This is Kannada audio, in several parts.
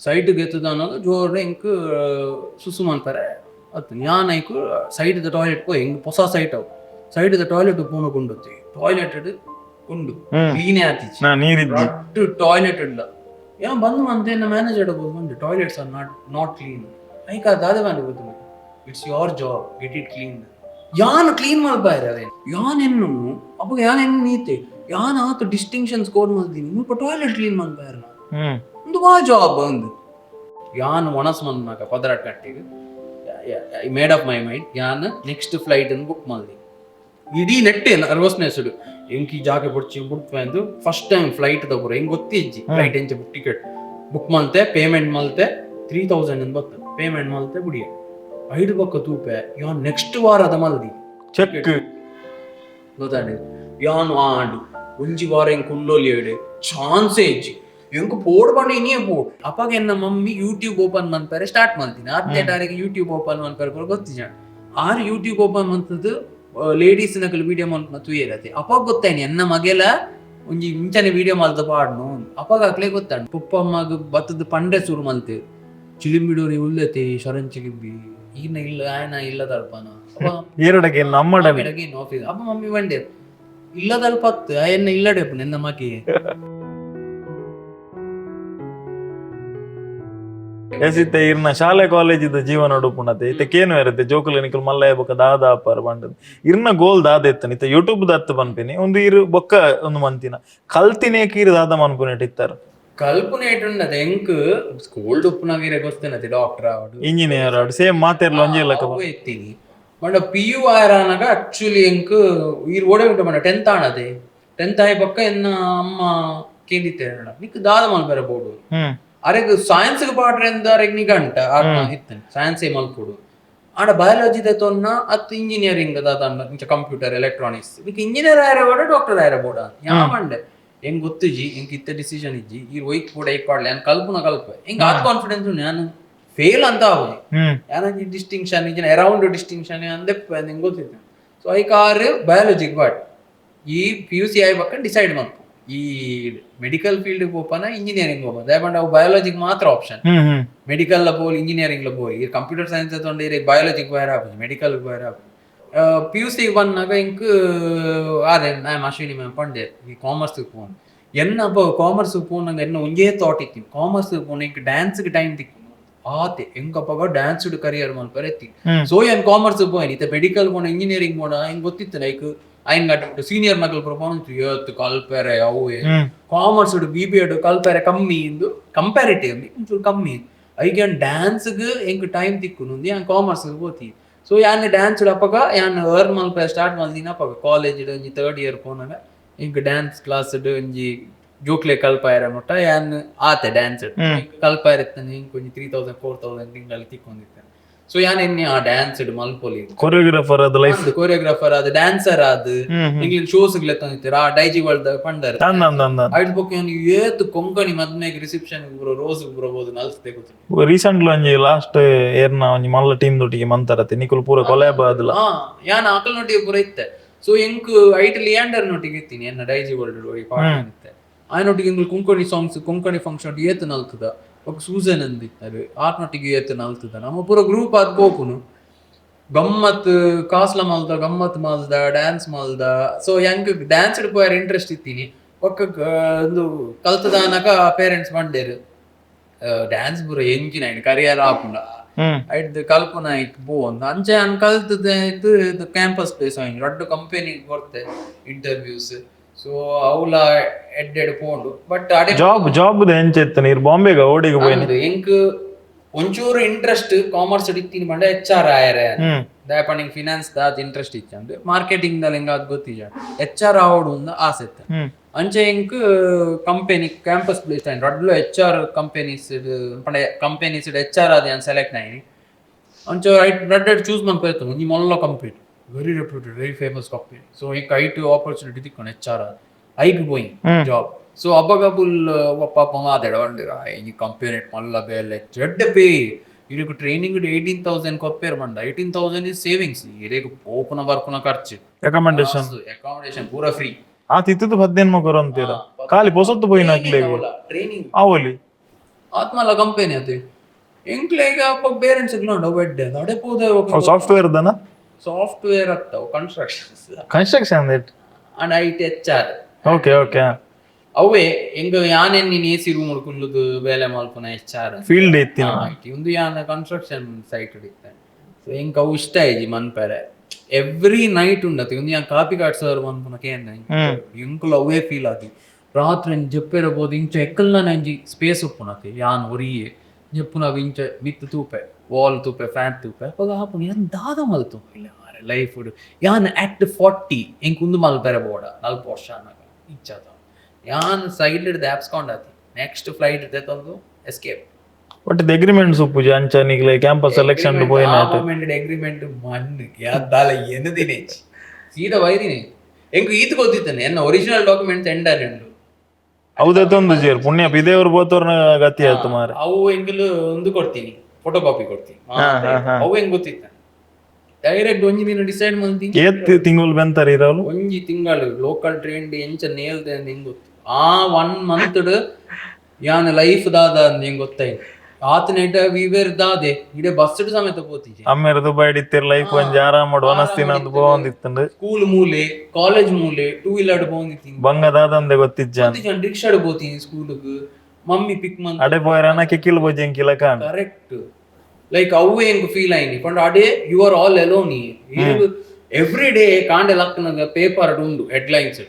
ಸೈಟ್ ಗೆತ್ತದ ಅನ್ನೋದು ಜೋರ್ ಹೆಂಗ್ ಸುಸು ಅಂತಾರೆ ಅತ್ತು ಯಾನ್ ಐಕು ಸೈಡ್ ದ ಟಾಯ್ಲೆಟ್ ಪೋ ಹೆಂಗ್ ಹೊಸ ಸೈಟ್ ಅವು ಸೈಡ್ ದ ಟಾಯ್ಲೆಟ್ ಪೂನ ಕೊಂಡೊತ್ತಿ ಟಾಯ್ಲೆಟ್ ಉಂಡು ಕ್ಲೀನೇ ಆತಿಚ್ಚಿ ಟಾಯ್ಲೆಟ್ ಇಲ್ಲ ಯಾನ್ ಬಂದು ಮಂತೆ ಮ್ಯಾನೇಜರ್ ಬಂದು ಟಾಯ್ಲೆಟ್ಸ್ ಆರ್ ನಾಟ್ ಕ್ಲೀನ್ ಐಕ ದಾದೆ ಬಂದು ಗೊತ್ತು it's your job get it clean ಯಾನ್ ಕ್ಲೀನ್ ಮಾಡ್ಬಾರ ಅದೇ ಯಾನ್ ಎನ್ನು ಅಪ್ಪ ಯಾನ್ ಎನ್ನು ನೀತೆ ಯಾನ್ ಆತ ಡಿಸ್ಟಿಂಕ್ಷನ್ ಸ್ಕೋರ್ ಮಾಡ್ತೀನಿ ಮುಲ್ಪ ಟಾಯ್ಲೆಟ್ ಕ್ಲೀನ್ ಮಾಡ್ಬಾರ ಒಂದು ಬಾ ಜಾಬ್ ಒಂದು ಯಾನ್ ಮನಸ್ ಮಂದ್ನಾಕ ಪದರಾಟ್ ಕಟ್ಟಿಗೆ I made up my mind ಯಾನ್ ನೆಕ್ಸ್ಟ್ ಫ್ಲೈಟ್ ಅನ್ನು ಬುಕ್ ಮಾಡ್ದಿ ಇಡೀ ನೆಟ್ಟೆ ನರ್ವಸ್ನೆಸ್ ಎಂಕಿ ಜಾಗ ಬುಡ್ಚಿ ಬುಡ್ಪೆ ಅಂದು ಫಸ್ಟ್ ಟೈಮ್ ಫ್ಲೈಟ್ ತಗೋರ ಹೆಂಗ್ ಗೊತ್ತಿಜ್ಜಿ ಫ್ಲೈಟ್ ಎಂಚ ಟಿಕೆಟ್ ಬುಕ್ ಮಲ್ತೆ ಪೇಮೆಂಟ್ ಮಲ್ತೆ 3000 ಅಂತ ಬತ್ತ ಪೇಮೆಂಟ್ ಮಲ್ತೆ ಬುಡಿಯ 5 ಬಕ್ಕ ತೂಪೆ ಯಾನ್ ನೆಕ್ಸ್ಟ್ ವಾರದ ಮಲ್ದಿ ಚೆಕ್ ಗೊತ್ತಾಡಿ ಯಾನ್ ಆಂಡು ಒಂಜಿ ವಾರ ಹೆಂಗ್ ಕುಲ್ಲೋಲಿ ಹೇಳಿ ಚಾನ್ಸೇ ಇಜ್ಜಿ ಹೆಂಗ್ ಪೋಡ್ ಬಂಡು ಇನ್ನೇ ಪೋಡ್ ಅಪ್ಪಾಗ ಎನ್ನ ಮಮ್ಮಿ ಯೂಟ್ಯೂಬ್ ಓಪನ್ ಮನ್ಪರೆ ಸ್ಟಾರ್ಟ್ ಮಾಡ್ತೀನಿ 18 ಯೂಟ್ಯೂಬ್ ಓಪನ್ ಮನ್ಪರೆ ಗೊತ್ತಿಜ ಆರು ಯೂಟ್ಯೂಬ್ ಓಪನ್ ಮಂತದ್ದು ಲೇಡೀಸ್ ನಕಲ್ ವಿಡಿಯೋ ಮಲ್ತು ಇರತ್ತೆ ಅಪ್ಪಾಗ ಗೊತ್ತಾಯ್ನಿ ಎನ್ನ ಮಗೆಲ ಒಂಜಿ ಇಂಚನೆ ವಿಡಿಯೋ ಮಲ್ತ ಪಾಡ್ನು ಅಪ್ಪಾಗ ಅಕ್ಲೆ ಗೊತ್ತಾಂಡು ಪುಪ್ಪಮ್ಮಗ ಬತ್ತದ ಪಂಡೆ ಸುರು ಮಲ್ತೆ ಚಿಲಿಂಬಿಡೋರಿ ಉಲ್ಲತೆ ಶರಣ್ ಚಿಲಿಂಬಿ ಈನ ಇಲ್ಲ ಆಯನ ಇಲ್ಲದಲ್ಪನ ಎರಡಗೆ ನಮ್ಮಡಗೆ ಆಫೀಸ್ ಅಪ್ಪ ಮಮ್ಮಿ ಬಂಡೆ ಇಲ್ಲದಲ್ಪತ್ತು ಆಯನ್ನ ಇಲ್ಲಡೆಪ್ಪು ನಿನ್ನ ಮಗಿ ಎಸಿತ್ತೆ ಇರ್ನ ಶಾಲೆ ಕಾಲೇಜಿದ ಜೀವನ ಉಡುಪುಣತೆ ಇತ್ತೇನು ಇರುತ್ತೆ ಜೋಕುಲು ನಿಕಲ್ ಮಲ್ಲ ಬೊಕ್ಕ ದಾದ ಅಪ್ಪರ್ ಬಂಡದು ಇರ್ನ ಗೋಲ್ ದಾದ ಎತ್ತನ ಇತ್ತ ಯೂಟ್ಯೂಬ್ ದತ್ತು ಬನ್ಪಿನಿ ಒಂದು ಇರು ಬೊಕ್ಕ ಒಂದು ಮಂತಿನ ಕಲ್ತಿನೇಕ ಇರು ದಾದ ಮನ್ಪುನೇಟ್ ಇತ್ತಾರ ಕಲ್ಪನೆ ಇಟ್ಟುಂಡದ ಎಂಕ್ ಸ್ಕೂಲ್ ಉಪ್ಪುನಾಗಿರ ಗೊತ್ತೇನತಿ ಡಾಕ್ಟರ್ ಆವಡು ಇಂಜಿನಿಯರ್ ಆವಡು ಸೇಮ್ ಮಾತೆರ್ಲ ಒಂಜಿ ಎತ್ತೀನಿ ಮಂಡ PU ಆಯರಾನಾಗ ಆಕ್ಚುಲಿ ಎಂಕ್ ಈರ್ ಓಡೆ ಉಂಟು ಮಂಡ 10th ಆಣದೆ 10th ಆಯ್ ಪಕ್ಕ ಎನ್ನ ಅಮ್ಮ ಕೇಂದಿತ್ತೇರ ನಿಕ್ ದಾದ ಮಲ್ಪೆರ ಬೋಡು ಅರೆಗ್ ಸೈನ್ಸ್ ಪಾಡ್ರೆ ಅಂದಾರೆಗ್ ನಿಗಂಟ ಇತ್ತನೆ ಸೈನ್ಸ್ ಮಲ್ಪುಡು ಆಡ ಬಯಾಲಜಿ ತೊನ್ನ ಅತ್ ಇಂಜಿನಿಯರಿಂಗ್ ದಾದ ಕಂಪ್ಯೂಟರ್ ಎಲೆಕ್ಟ್ರಾನಿಕ್ಸ್ ನಿಕ್ ಇಂಜಿನಿಯರ್ ಆಯರ ಬೋಡ ಡಾಕ್ಟರ್ ಆಯರ ಬೋಡ ಯಾ ಮಂಡೆ ಹೆಂಗ್ ಗೊತ್ತುಜಿ ಹೆಂಗ್ ಇತ್ತ ಡಿಸಿಷನ್ ಇಜ್ಜಿ ಈ ಒಯ್ಕ್ ಕೂಡ ಇಕ್ಕಾಡ್ಲಿ ನಾನು ಕಲ್ಪ ಹೆಂಗ್ ಆತ್ ಕಾನ್ಫಿಡೆನ್ಸ್ ನಾನು ಫೇಲ್ ಅಂತ ಆಗುದು ಯಾನಂಜಿ ಡಿಸ್ಟಿಂಕ್ಷನ್ ಇಂಜಿನ ಅರೌಂಡ್ ಡಿಸ್ಟಿಂಕ್ಷನ್ ಅಂದೆ ನಿಂಗೆ ಗೊತ್ತಿತ್ತು ಸೊ ಐ ಕಾರ್ ಬಯಾಲಜಿಕ್ ಬಟ್ ಈ PUC ಆಯ್ ಪಕ್ಕ ಡಿಸೈಡ್ ಮಾಡ್ತು ಈ ಮೆಡಿಕಲ್ ಫೀಲ್ಡ್ ಹೋಪನ ಇಂಜಿನಿಯರಿಂಗ್ ಹೋಗ ದಯಮಾಡಿ ಅವು ಬಯಾಲಜಿಕ್ ಮಾತ್ರ ಆಪ್ಷನ್ ಮೆಡಿಕಲ್ ಬೋಲ್ ಇಂಜಿನಿಯರಿಂಗ್ ಬೋಲ್ ಈ ಕಂಪ್ಯೂಟರ್ ಸೈನ್ಸ್ ತೊಂದ್ರೆ ಬಯಾಲಜಿಕ್ ಬೇರೆ ಆಗುದು ಮೆಡಿಕಲ್ ಬೇರೆ ಆಗುದು PUC ಬಂದಾಗ ಇಂಕ್ ಅದೇ ಮ್ಯಾಮ್ ಅಶ್ವಿನಿ ಮ್ಯಾಮ್ ಪಂಡೆ ಈ ಕಾಮರ್ಸ್ ಪೋನ್ ಎನ್ನ ಕಾಮರ್ಸ್ ಪೋನ್ ನಂಗೆ ಎನ್ನ ಒಂದೇ ಥಾಟ್ ಇತ್ತು ಕಾಮರ್ಸ್ ಪೋನ್ ಇಂಕ್ ಡ್ಯಾನ್ಸ್ಗೆ ಟೈಮ್ ತಿಕ್ಕು ಆತೆ ಎಂಕಪ್ಪಾಗ ಡ್ಯಾನ್ಸ್ ಕರಿಯರ್ ಮಲ್ಪರೆ ಎತ್ತಿ ಸೊ ಏನ್ ಕಾಮರ್ಸ್ ಪೋಯನ್ ಇತ್ತ ಮೆಡಿಕಲ್ ಪೋಣ ಇಂಜಿನಿಯರಿಂಗ್ ಪೋಣ ಹಿಂಗ್ ಗೊತ್ತಿತ್ತು ಲೈಕ್ ಐನ್ ಗಟ್ಟ ಸೀನಿಯರ್ ಮಕ್ಕಳು ಪ್ರೊಫಾರ್ಮೆನ್ಸ್ ಇವತ್ತು ಕಲ್ಪೆರೆ ಅವು ಕಾಮರ್ಸ್ BBA ಕಲ್ಪೆರೆ ಕಮ್ಮಿ ಇಂದು ಕಂಪ್ಯಾರಿಟಿವ್ಲಿ ಒಂಚೂರು ಕಮ್ಮಿ ಐಗೆ ಡ್ಯಾನ್ಸ್ಗೆ ಹೆಂಗ್ ಟೈಮ್ ತಿಕ್ಕು ನಂದು ಯಾನ್ ಕಾಮರ್ಸ್ ಓದ್ತಿ ಸೊ ಯಾನ್ ಡ್ಯಾನ್ಸ್ ಅಪ್ಪಾಗ ಯಾನ್ ಅರ್ನ್ ಮಲ್ಪೆ ಸ್ಟಾರ್ಟ್ ಮಾಡ್ದಿನ ಅಪ್ಪಾಗ ಕಾಲೇಜ್ ಒಂಜಿ 3rd ಇಯರ್ ಪೋನಾಗ ಹಿಂಗ್ ಡ್ಯಾನ್ಸ್ ಕ್ಲಾಸ್ ಒಂಜಿ ಜೋಕ್ಲೆ ಕಲ್ಪಾಯರ ಮಟ್ಟ ಯಾನ್ ಆತೆ ಡ್ಯಾನ್ಸ್ ಕಲ್ಪಾಯರ ಇತ್ತಾನೆ ಹಿಂಗ್ ಒಂಜಿ 3000 4000 ತಿಂಗಳಲ್ಲಿ ತಿಕ್ಕೊಂಡಿರ್ತೇನೆ ಸೊ ಯಾನ್ ಎನ್ನೆ ಆ ಡ್ಯಾನ್ಸ್ ಮಲ್ಪೊಲಿ ಕೊರಿಯೋಗ್ರಾಫರ್ ಅದು ಲೈಫ್ ಕೊರಿಯೋಗ್ರಾಫರ್ ಅದು ಡ್ಯಾನ್ಸರ್ ಅದು ಇಂಗ್ಲಿಷ್ ಶೋಸ್ ತಂದಿರ್ತಾರೆ ಆ ಡೈಜಿ ವರ್ಲ್ಡ್ ಪಂಡರ್ ಐದು ಬೊಕ್ಕ ಏತು ಕೊಂಕಣಿ ಮದ್ಮೆಗೆ ರಿಸೆಪ್ಷನ್ ರೋಸ್ ಬರಬಹುದು ನಲ್ಸ್ತೆ ಗೊತ್ತು ರೀಸೆಂಟ್ಲಿ ಒಂಜಿ ಲಾಸ್ಟ್ ಏರ್ನ ಒಂಜಿ ಮಲ್ಲ ಟೀಮ್ ದೊಟ್ಟಿಗೆ ಮಂತರತೆ ನಿಕುಲ್ ಪೂರ ಕೊಲಾಬ್ ಆದಲ್ಲ ಯಾನ್ ಆಕಲ್ ನೊಟ್ಟಿಗೆ ಪೂರ ಇತ್ತೆ ಸೊ ಎಂಕ್ ಐಟ್ ಲಿಯಾಂಡರ್ ನೊಟ್ಟಿಗೆ ಇತ್ತೀನಿ ಎನ್ನ ಡೈಜಿ ವರ್ಲ್ಡ್ ಪಾರ್ಟ್ನರ್ ಇತ್ತೆ ಆಯ್ನೊಟ್ಟಿಗೆ ಕೊಂಕಣಿ ಸಾಂಗ್ಸ್ ಕೊಂಕಣಿ ಫಂಕ್ಷನ್ ಏತು ನಲ್ತದ ఒక సూజన్ అందిస్తారు ఆత్మటికి ఏతు నల్తుద ನಮ್ಮ ಪೂರ ಗ್ರೂಪ್ ಆದ್ ಬೋಪುನು ಗಮ್ಮತ್ ಕಾಸ್ಲ ಮಲ್ದ ಗಮ್ಮತ್ ಮಲ್ದ ಡ್ಯಾನ್ಸ್ ಮಲ್ದ ಸೊ ಹೆಂಗ್ ಡ್ಯಾನ್ಸ್ ಪೋಯರ್ ಇಂಟ್ರೆಸ್ಟ್ ಇತ್ತೀನಿ ಒಕ್ಕ ಒಂದು ಕಲ್ತದಾನಕ ಪೇರೆಂಟ್ಸ್ ಬಂಡೇರು ಡ್ಯಾನ್ಸ್ ಪೂರ ಎಂಜಿನ ಕರಿಯರ್ ಆಪುಂಡ ಐಟ್ ಕಲ್ಪನ ಐಟ್ ಬೋಂದು ಅಂಚೆ ಅನ್ ಕಲ್ತದ ಇದು ಕ್ಯಾಂಪಸ್ ಪ್ಲೇಸ್ ಆಯ್ತು ದೊಡ್ಡ ಕಂಪನಿ ಕೊಡ್ತೆ ಇಂಟರ್ವ್ಯೂಸ್ ಸೊ ಅವಲ ಎಡ್ಡೆಡ್ ಪೋಂಡು ಬಟ್ ಅಡೆ ಜಾಬ್ ಹೆಂಚೆತ್ತ ನೀರು ಬಾಂಬೆಗ ಓಡಿಗೆ ಹೋಯ್ನಿ ಎಂಕ್ ಒಂಚೂರು ಇಂಟ್ರೆಸ್ಟ್ ಕಾಮರ್ಸ್ ಇತ್ತೀನಿ ಬಂಡ HR ಆಯರೆ ದಯಪಂಡಿಂಗ್ ಫಿನಾನ್ಸ್ ದಾದ್ ಇಂಟ್ರೆಸ್ಟ್ ಇಚ್ಚಂಡು ಮಾರ್ಕೆಟಿಂಗ್ ದಲ್ಲಿ ಹೆಂಗ ಅದ್ ಗೊತ್ತಿಜ HR ಆವಡು ಒಂದು ಆಸೆ ಇತ್ತ ಅಂಚೆ ಎಂಕ್ ಕಂಪನಿ ಕ್ಯಾಂಪಸ್ ಪ್ಲೇಸ್ ಆಯ್ತು ರಡ್ಲು HR ಕಂಪನೀಸ್ ಪಂಡೆ ಕಂಪನೀಸ್ HR ಆದ ಯಾನ್ ಸೆಲೆಕ್ಟ್ ಆಯ್ನಿ ಅಂಚೆ ರಡ್ಡೆಡ್ ಚೂಸ್ ಮಾಡ್ಬೇಕು ಈ ಮೊಲ್ಲ company very reputed, very famous company. So he kite opportunity tikone HR I going job. So abagabul papa maadeda ondira ini company malla bele jedde pay ireku training 18000 kopper manda 18000 is savings ireku opuna workuna ಖರ್ಚು accommodation pura free ಆ ತಿತ್ತು 18 ಮಗರು ಅಂತೀರಾ ಖಾಲಿ ಪೊಸತ್ತು ಪೋಯಿನ ಆಗ್ಲೇಗೆ ಟ್ರೈನಿಂಗ್ ಅವಲಿ ಆತ್ಮಲ ಕಂಪನಿ ಅದು ಎಂಕ್ಲೆಗ ಅಪ್ಪ ಪೇರೆಂಟ್ಸ್ ನೋಡ ಬೆಡ್ಡೆ ಅಡೆ ಪೋದ ಸಾಫ್ಟ್ವೇರ್ ದನ ಸಾಫ್ಟ್ವೇರ್ ಆಗ್ತಾವ construction and IT HR okay okay ಅವೇ ಎಂಗ ಯಾನೆನ್ ನೀನ್ ಎಸಿ ರೂಮ್ ಹುಡ್ಕೊಂಡುದು ಬೇಲೆ ಮಲ್ಪನ HR ಫೀಲ್ಡ್ ಇತ್ತಿನ ಒಂದು ಯಾನ ಕನ್ಸ್ಟ್ರಕ್ಷನ್ ಸೈಟ್ ಹಿಡಿತಾನೆ ಸೊ ಎಂಕ್ ಅವು ಇಷ್ಟ ಆಯ್ಜಿ ಮನ್ಪೆರೆ ಎವ್ರಿ ನೈಟ್ ಉಂಡತಿ ಒಂದು ಯಾನ್ ಕಾಪಿ ಕಾಡ್ಸೋರು ಮನ್ಪುನ ಕೇಂದ ಎಂಕುಲು ಅವೇ ಫೀಲ್ ಆಗಿ ರಾತ್ರಿ ಜಪ್ಪೆರ ಬೋದು ಇಂಚ ಎಕ್ಕಲ್ನ ನಂಜಿ ಸ್ಪೇಸ್ ಉಪ್ಪುನತಿ ಯಾನ್ ಒರಿಯೆ ಜಪ್ಪುನ ಇಂಚ ಮಿತ್ತು ತೂಪೆ ವಾಲ್ ತೂಪೆ ಫ್ಯಾನ್ ತೂಪೆ ಅವಾಗ ಹಾಪುನ ಯಾನ್ ದಾದ ಮಲ್ತು ಇಲ್ಲ ಮಾರೆ ಲೈಫ್ ಯಾನ್ ಅಟ್ 40 ಎಂಕ್ ಉಂದು ಮಲ್ಪೆರೆ ಬೋಡ 4 ವರ್ಷ ಇಚ್ಛಾದ ಯಾನ್ ಸೈಡ್ ಹಿಡ್ದು ಆಪ್ಸ್ಕೊಂಡಾತಿ ನೆಕ್ಸ್ಟ್ ಫ್ಲೈಟ್ ಇರ್ತೈತೆ ಒಂದು ಎಸ್ಕೇಪ್ ಒಟ್ಟು ಅಗ್ರಿಮೆಂಟ್ ಸುಪ್ಪುಜಿ ಅಂಚ ನಿಗ್ಲೆ ಕ್ಯಾಂಪಸ್ ಸೆಲೆಕ್ಷನ್ ಪೋಯಿನ ಅಗ್ರಿಮೆಂಟ್ ಮಣ್ಣು ಯಾದಾಲ ಎನ್ನದಿನೇ ಸೀದಾ ವೈರಿನೇ ಎಂಕು ಈತ ಗೊತ್ತಿತ್ತಾನೆ ಎನ್ನ ಒರಿಜಿನಲ್ ಡಾಕ್ಯುಮೆಂಟ್ಸ್ ಎಂಡರ್ ಉಂಡು ಹೌದೊಂದು ಜೇರ್ ಪುಣ್ಯ ಬಿದೇವ್ರು ಬೋತವ್ರನ ಗತಿ ಆಯ್ತು ಮಾರೆ ಅವು ಎಂಗಿಲು ಒಂದು ಕೊಡ್ತೀನಿ ಫೋಟೋ ಕಾಪಿ ಕೊಡ್ತೀನಿ ಅವು ಹೆಂಗ್ ಗೊತ್ತಿತ್ತ ಡೈರೆಕ್ಟ್ ಒಂಜಿ ದಿನ ಡಿಸೈಡ್ ಮಾಡ್ತೀನಿ ಏತ್ ತಿಂಗಳು ಬೆಂತಾರ ಇರಲು ಒಂಜಿ ತಿಂಗಳು ಲೋಕಲ್ ಟ್ರೈನ್ ಎಂಚ ನೇಲ್ದೆ ಅಂತ ಹೆಂಗ್ ಗೊತ್ತು ಆ 1 month ಯಾನ್ ಲೈಫ್ ದಾದ ಹೆಂಗ್ ಗೊತ್ತಾಯ್ತು ಆತನೇಟ ವಿವೇರ್ ದಾದೆ ಇಡೆ ಬಸ್ ಸಮೇತ ಪೋತಿಜಿ ಅಮ್ಮೇರ ದುಬೈ ಇತ್ತಿರ ಲೈಫ್ ಒಂಜಿ ಆರಾಮ್ ಮಾಡು ಅನಸ್ತಿನ ಅಂತ ಬೋಂದಿತ್ತಂದು ಸ್ಕೂಲ್ ಮೂಲೆ ಕಾಲೇಜ್ ಮೂಲೆ 2 wheeler ಬೋಂದಿತ್ತೀನಿ ಬಂಗ ದಾದಂದೆ ಗೊತ್ತಿಜ್ಜಾನ್ ರಿಕ್ಷಾಡ್ ಬೋತೀನಿ ಸ್ಕೂಲ್ಗ್ ಮಮ್ಮಿ ಪಿಕ್ ಮಂತ್ ಅಡೆ ಪೋಯರನ ಕಿಕ್ಕಿಲ್ ಬೋಜಿ ಎಂಕಿಲ ಕಾಣ ಕರೆಕ್ಟ್ ಲೈಕ್ ಅವೇ ಹೆಂಗ್ ಫೀಲ್ ಆಯ್ನಿ ಪಂಡ ಅಡೆ you are all alone every day ಕಾಂಡೆ ಲಕ್ಕನಗ ಪೇಪರ್ ಉಂಡು ಹೆಡ್ಲೈನ್ಸ್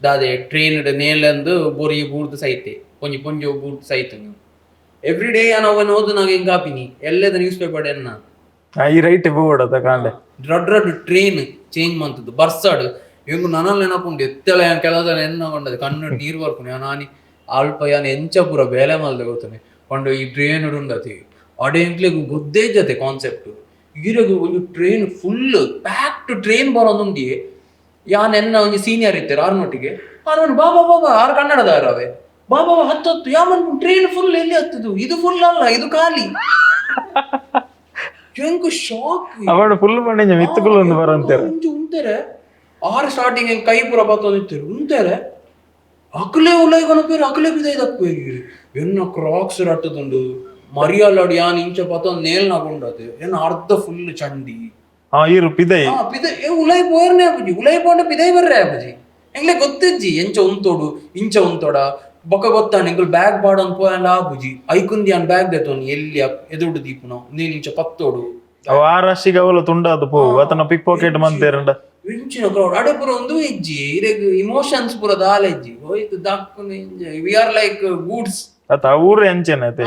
ದಾದೆ ಟ್ರೈನ್ ನೇಲಂದು ಬೋರಿ ಬೂರ್ದು ಸೈತೆ ಪೊಂಜಿ ಪೊಂಜಿ ಬೂರ್ದು ಸೈತೆ ಎವ್ರಿ ಡೇ ಅವನ್ ಓದು ನಾಗ ಹೆಂಗ್ ಹಾಪಿನಿ ಎಲ್ಲದ ನ್ಯೂಸ್ ಪೇಪರ್ ಎನ್ನ ಈ ರೈಟ್ ಬೋರ್ಡ್ ಕಾಂಡೆ ದೊಡ್ಡ ಟ್ರೈನ್ ಚೇಂಜ್ ಮಂತದ್ದು ಬರ್ಸಾಡ್ ಹೆಂಗ್ ನನಲ್ ನೆನಪುಂಡು ಎತ್ತಲ ಕೆಲಸ ಎನ್ನಗೊಂಡದು ಕಣ್ಣು ನೀರು ಬರ್ಕೊಂಡು ನಾನಿ ಅಲ್ಪ ಯಾನ್ ಎಂಚ ಪೂರ ಬೇಲೆ ಮಲ್ದೆ ಗೊತ್ತಾನೆ ಕೊಂಡು ಈ ಟ್ರೈನ್ ಉಂಡತಿ ಅಡೆ ಎಂಕ್ಲೆಗು ಗೊತ್ತೇ ಜತೆ ಕಾನ್ಸೆಪ್ಟ್ ಈರಗು ಒಂದು ಟ್ರೈನ್ ಫುಲ್ ಪ್ಯಾಕ್ಡ್ ಟ್ರೈನ್ ಬರೋದುಂಡಿ ಯಾನ್ ಎನ್ನ ಒಂದು ಸೀನಿಯರ್ ಇರ್ತಾರೆ ಆರ್ನೊಟ್ಟಿಗೆ ಆರ್ಮನ್ ಬಾಬಾ ಬಾಬಾ ಆರು ಕನ್ನಡದವರವೇ ಬಾಬಾ ಹತ್ತು ಯಾಮನ್ ಟ್ರೈನ್ ಫುಲ್ ಎಲ್ಲಿ ಹತ್ತದು ಇದು ಫುಲ್ ಅಲ್ಲ ಇದು ಖಾಲಿ ಹೆಂಗ್ ಶಾಕ್ ಅವಳು ಫುಲ್ ಮಾಡಿ ಮಿತ್ತುಗಳು ಒಂದು ಬರಂತಾರೆ ಉಂತಾರೆ ಆರು ಸ್ಟಾರ್ಟಿಂಗ್ ಹೆಂಗ್ ಕೈ ಪುರ ಬತ್ತೊಂದಿತ್ತೇರು ಉಂತಾರೆ ಅಕಲೆ ಉಲೈಗನ ಪೇರು ಅಕಲೆ ಬಿದೈದಪ್ಪೇರಿ ಎನ್ನ ಕ್ರಾಕ್ಸ್ ರಟ್ಟದುಂಡು ಮರಿಯಲ್ಲಾಡು ಯಾನ್ ಇಂಚ ಪತ್ತೊಂದು ನೇಲ್ನಾಗೊಂಡದು ಏನ್ ಅರ್ಧ ಫುಲ್ ಚಂಡಿ ಈರು ಪಿದೈ ಪಿದೈ ಉಲೈ ಪೋರ್ನೆ ಆಪುಜಿ ಉಲೈ ಪೋಂಡ ಪಿದೈ ಬರ್ರೆ ಆಪುಜಿ ಎಂಗ್ಲೆ ಗೊತ್ತಿಜ್ಜಿ ಎಂಚ ಉಂತೋಡು ಇಂಚ ಉಂತೋಡ ಬೊಕ್ಕ ಗೊತ್ತಾನ ಎಂಗ್ಲು ಬ್ಯಾಗ್ ಬಾಡೊಂದು ಪೋಯಲ್ಲ ಆಪುಜಿ ಐಕುಂದಿ ಅನ್ ಬ್ಯಾಗ್ ದೆತೋನಿ ಎಲ್ಲಿ ಎದುಡು ದೀಪುನ ನೀನ್ ಇಂಚ ಪತ್ತೋಡು ಅವ ಆ ರಾಶಿಗೆ ಅವಲ ತುಂಡಾದು ಪೋ ಆತನ ಪಿಕ್ ಪಾಕೆಟ್ ಮಂತೇರಂಡ ಇಂಚಿನ ಕ್ರೌಡ್ ಅಡೆ ಪುರ ಒಂದು ಇಜ್ಜಿ ಇರೆಗ್ ಇಮೋಷನ್ಸ್ ಪುರ ದಾಲ ಇಜ್ಜಿ ಹೋಯ್ತು ದಾಕ್ಕುನ ವಿ ಆರ್ ಲೈಕ್ ಗೂಡ್ಸ್ ಅತ ಊರು ಎಂಚೆನತೆ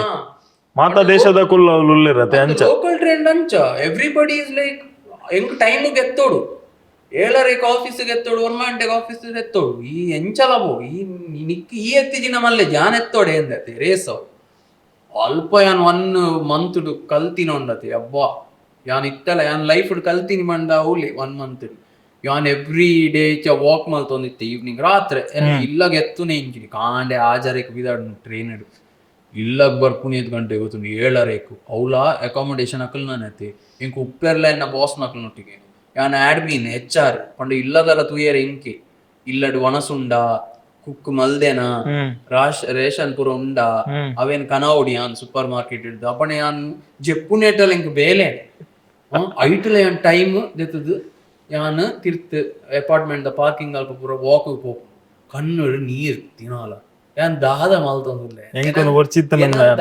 ಮಾತಾ ದೇಶದ ಕುಲ್ಲ ಉಳ್ಳಿರತ್ತೆ ಅಂಚ ಲೋಕಲ್ ಟ್ರೆಂಡ್ ಅಂಚ ಎವ್ರಿಬಡಿ ಇಸ್ ಲೈಕ್ ಎಂಕ್ ಟೈಮ್ ಗೆತ್ತೋಡು 7 ಆಫೀಸ್ ಎತ್ತೋಡು 1 ಗಂಟೆಗೆ ಆಫೀಸ್ ಎತ್ತೋಡು ಈ ಎಂಚಲ ಬೋ ಈ ನಿಕ್ಕಿ ಈ ಎತ್ತಿಜಿನ ಮಲ್ಲೆ ಜಾನ್ ಎತ್ತೋಡೆ ಎಂದತೆ ರೇಸ್ ಅಲ್ಪ ಯಾನ್ 1 month ಕಲ್ತಿನ ಉಂಡತಿ ಅಬ್ಬಾ ಯಾನ್ ಇತ್ತಲ್ಲ ಯಾನ್ ಲೈಫ್ ಕಲ್ತಿನಿ ಮಂಡ ಅವಲಿ 1 month ಯಾನ್ ಎವ್ರಿ ಡೇ ವಾಕ್ ಮಲ್ತೊಂದಿತ್ತೆ ಈವ್ನಿಂಗ್ ರಾತ್ರಿ ಇಲ್ಲಾಗ ಎತ್ತುನೆ ಇಂಜಿನಿ ಕಾಂಡೆ ಆಜಾರೇಕ್ ಬಿದಾಡ್ ಟ್ರೈನ್ ಇಲ್ಲಾಗ ಬರ್ಪುನಿ 5 ಗಂಟೆಗೆ ಗೊತ್ತು 7 ಅವಲ ಅಕಾಮಡೇಷನ್ ಅಕಲ್ ನಾನೈತಿ ಇಂಕ ಉಪ್ಪೆರ್ಲ ಎನ್ನ ಬಾಸ್ ನಕಲ್ನೊಟ್ಟಿಗೆ ಯಾನ್ ಆಡ್ಮೀನ್ HR ಪಂಡ ಇಲ್ಲದಲ್ಲ ತೂಯರ ಇಂಕಿ ಇಲ್ಲಡ್ ವನಸುಂಡ ಕುಕ್ ಮಲ್ದೇನ ರೇಷನ್ ಪುರ ಉಂಡ ಅವೇನ್ ಕನೌಡಿ ಯಾನ್ ಸೂಪರ್ ಮಾರ್ಕೆಟ್ ಇಡ್ದು ಅಪಣೆ ಯಾನ್ ಜೆಪ್ಪುನೇಟಲ್ ಇಂಕ ಬೇಲೆ ಐಟಲ ಯಾನ್ ಟೈಮ್ ದೆತ್ತದು ಯಾನ್ ತಿರ್ತ್ ಅಪಾರ್ಟ್ಮೆಂಟ್ ದ ಪಾರ್ಕಿಂಗ್ ಅಲ್ಪ ಪೂರ ವಾಕ್ ಪೋಪು ಕಣ್ಣು ನೀರ್ ತಿನಾಲ ಯಾನ್ ದಾದ ಮಲ್ತೊಂದುಲ್ಲೆ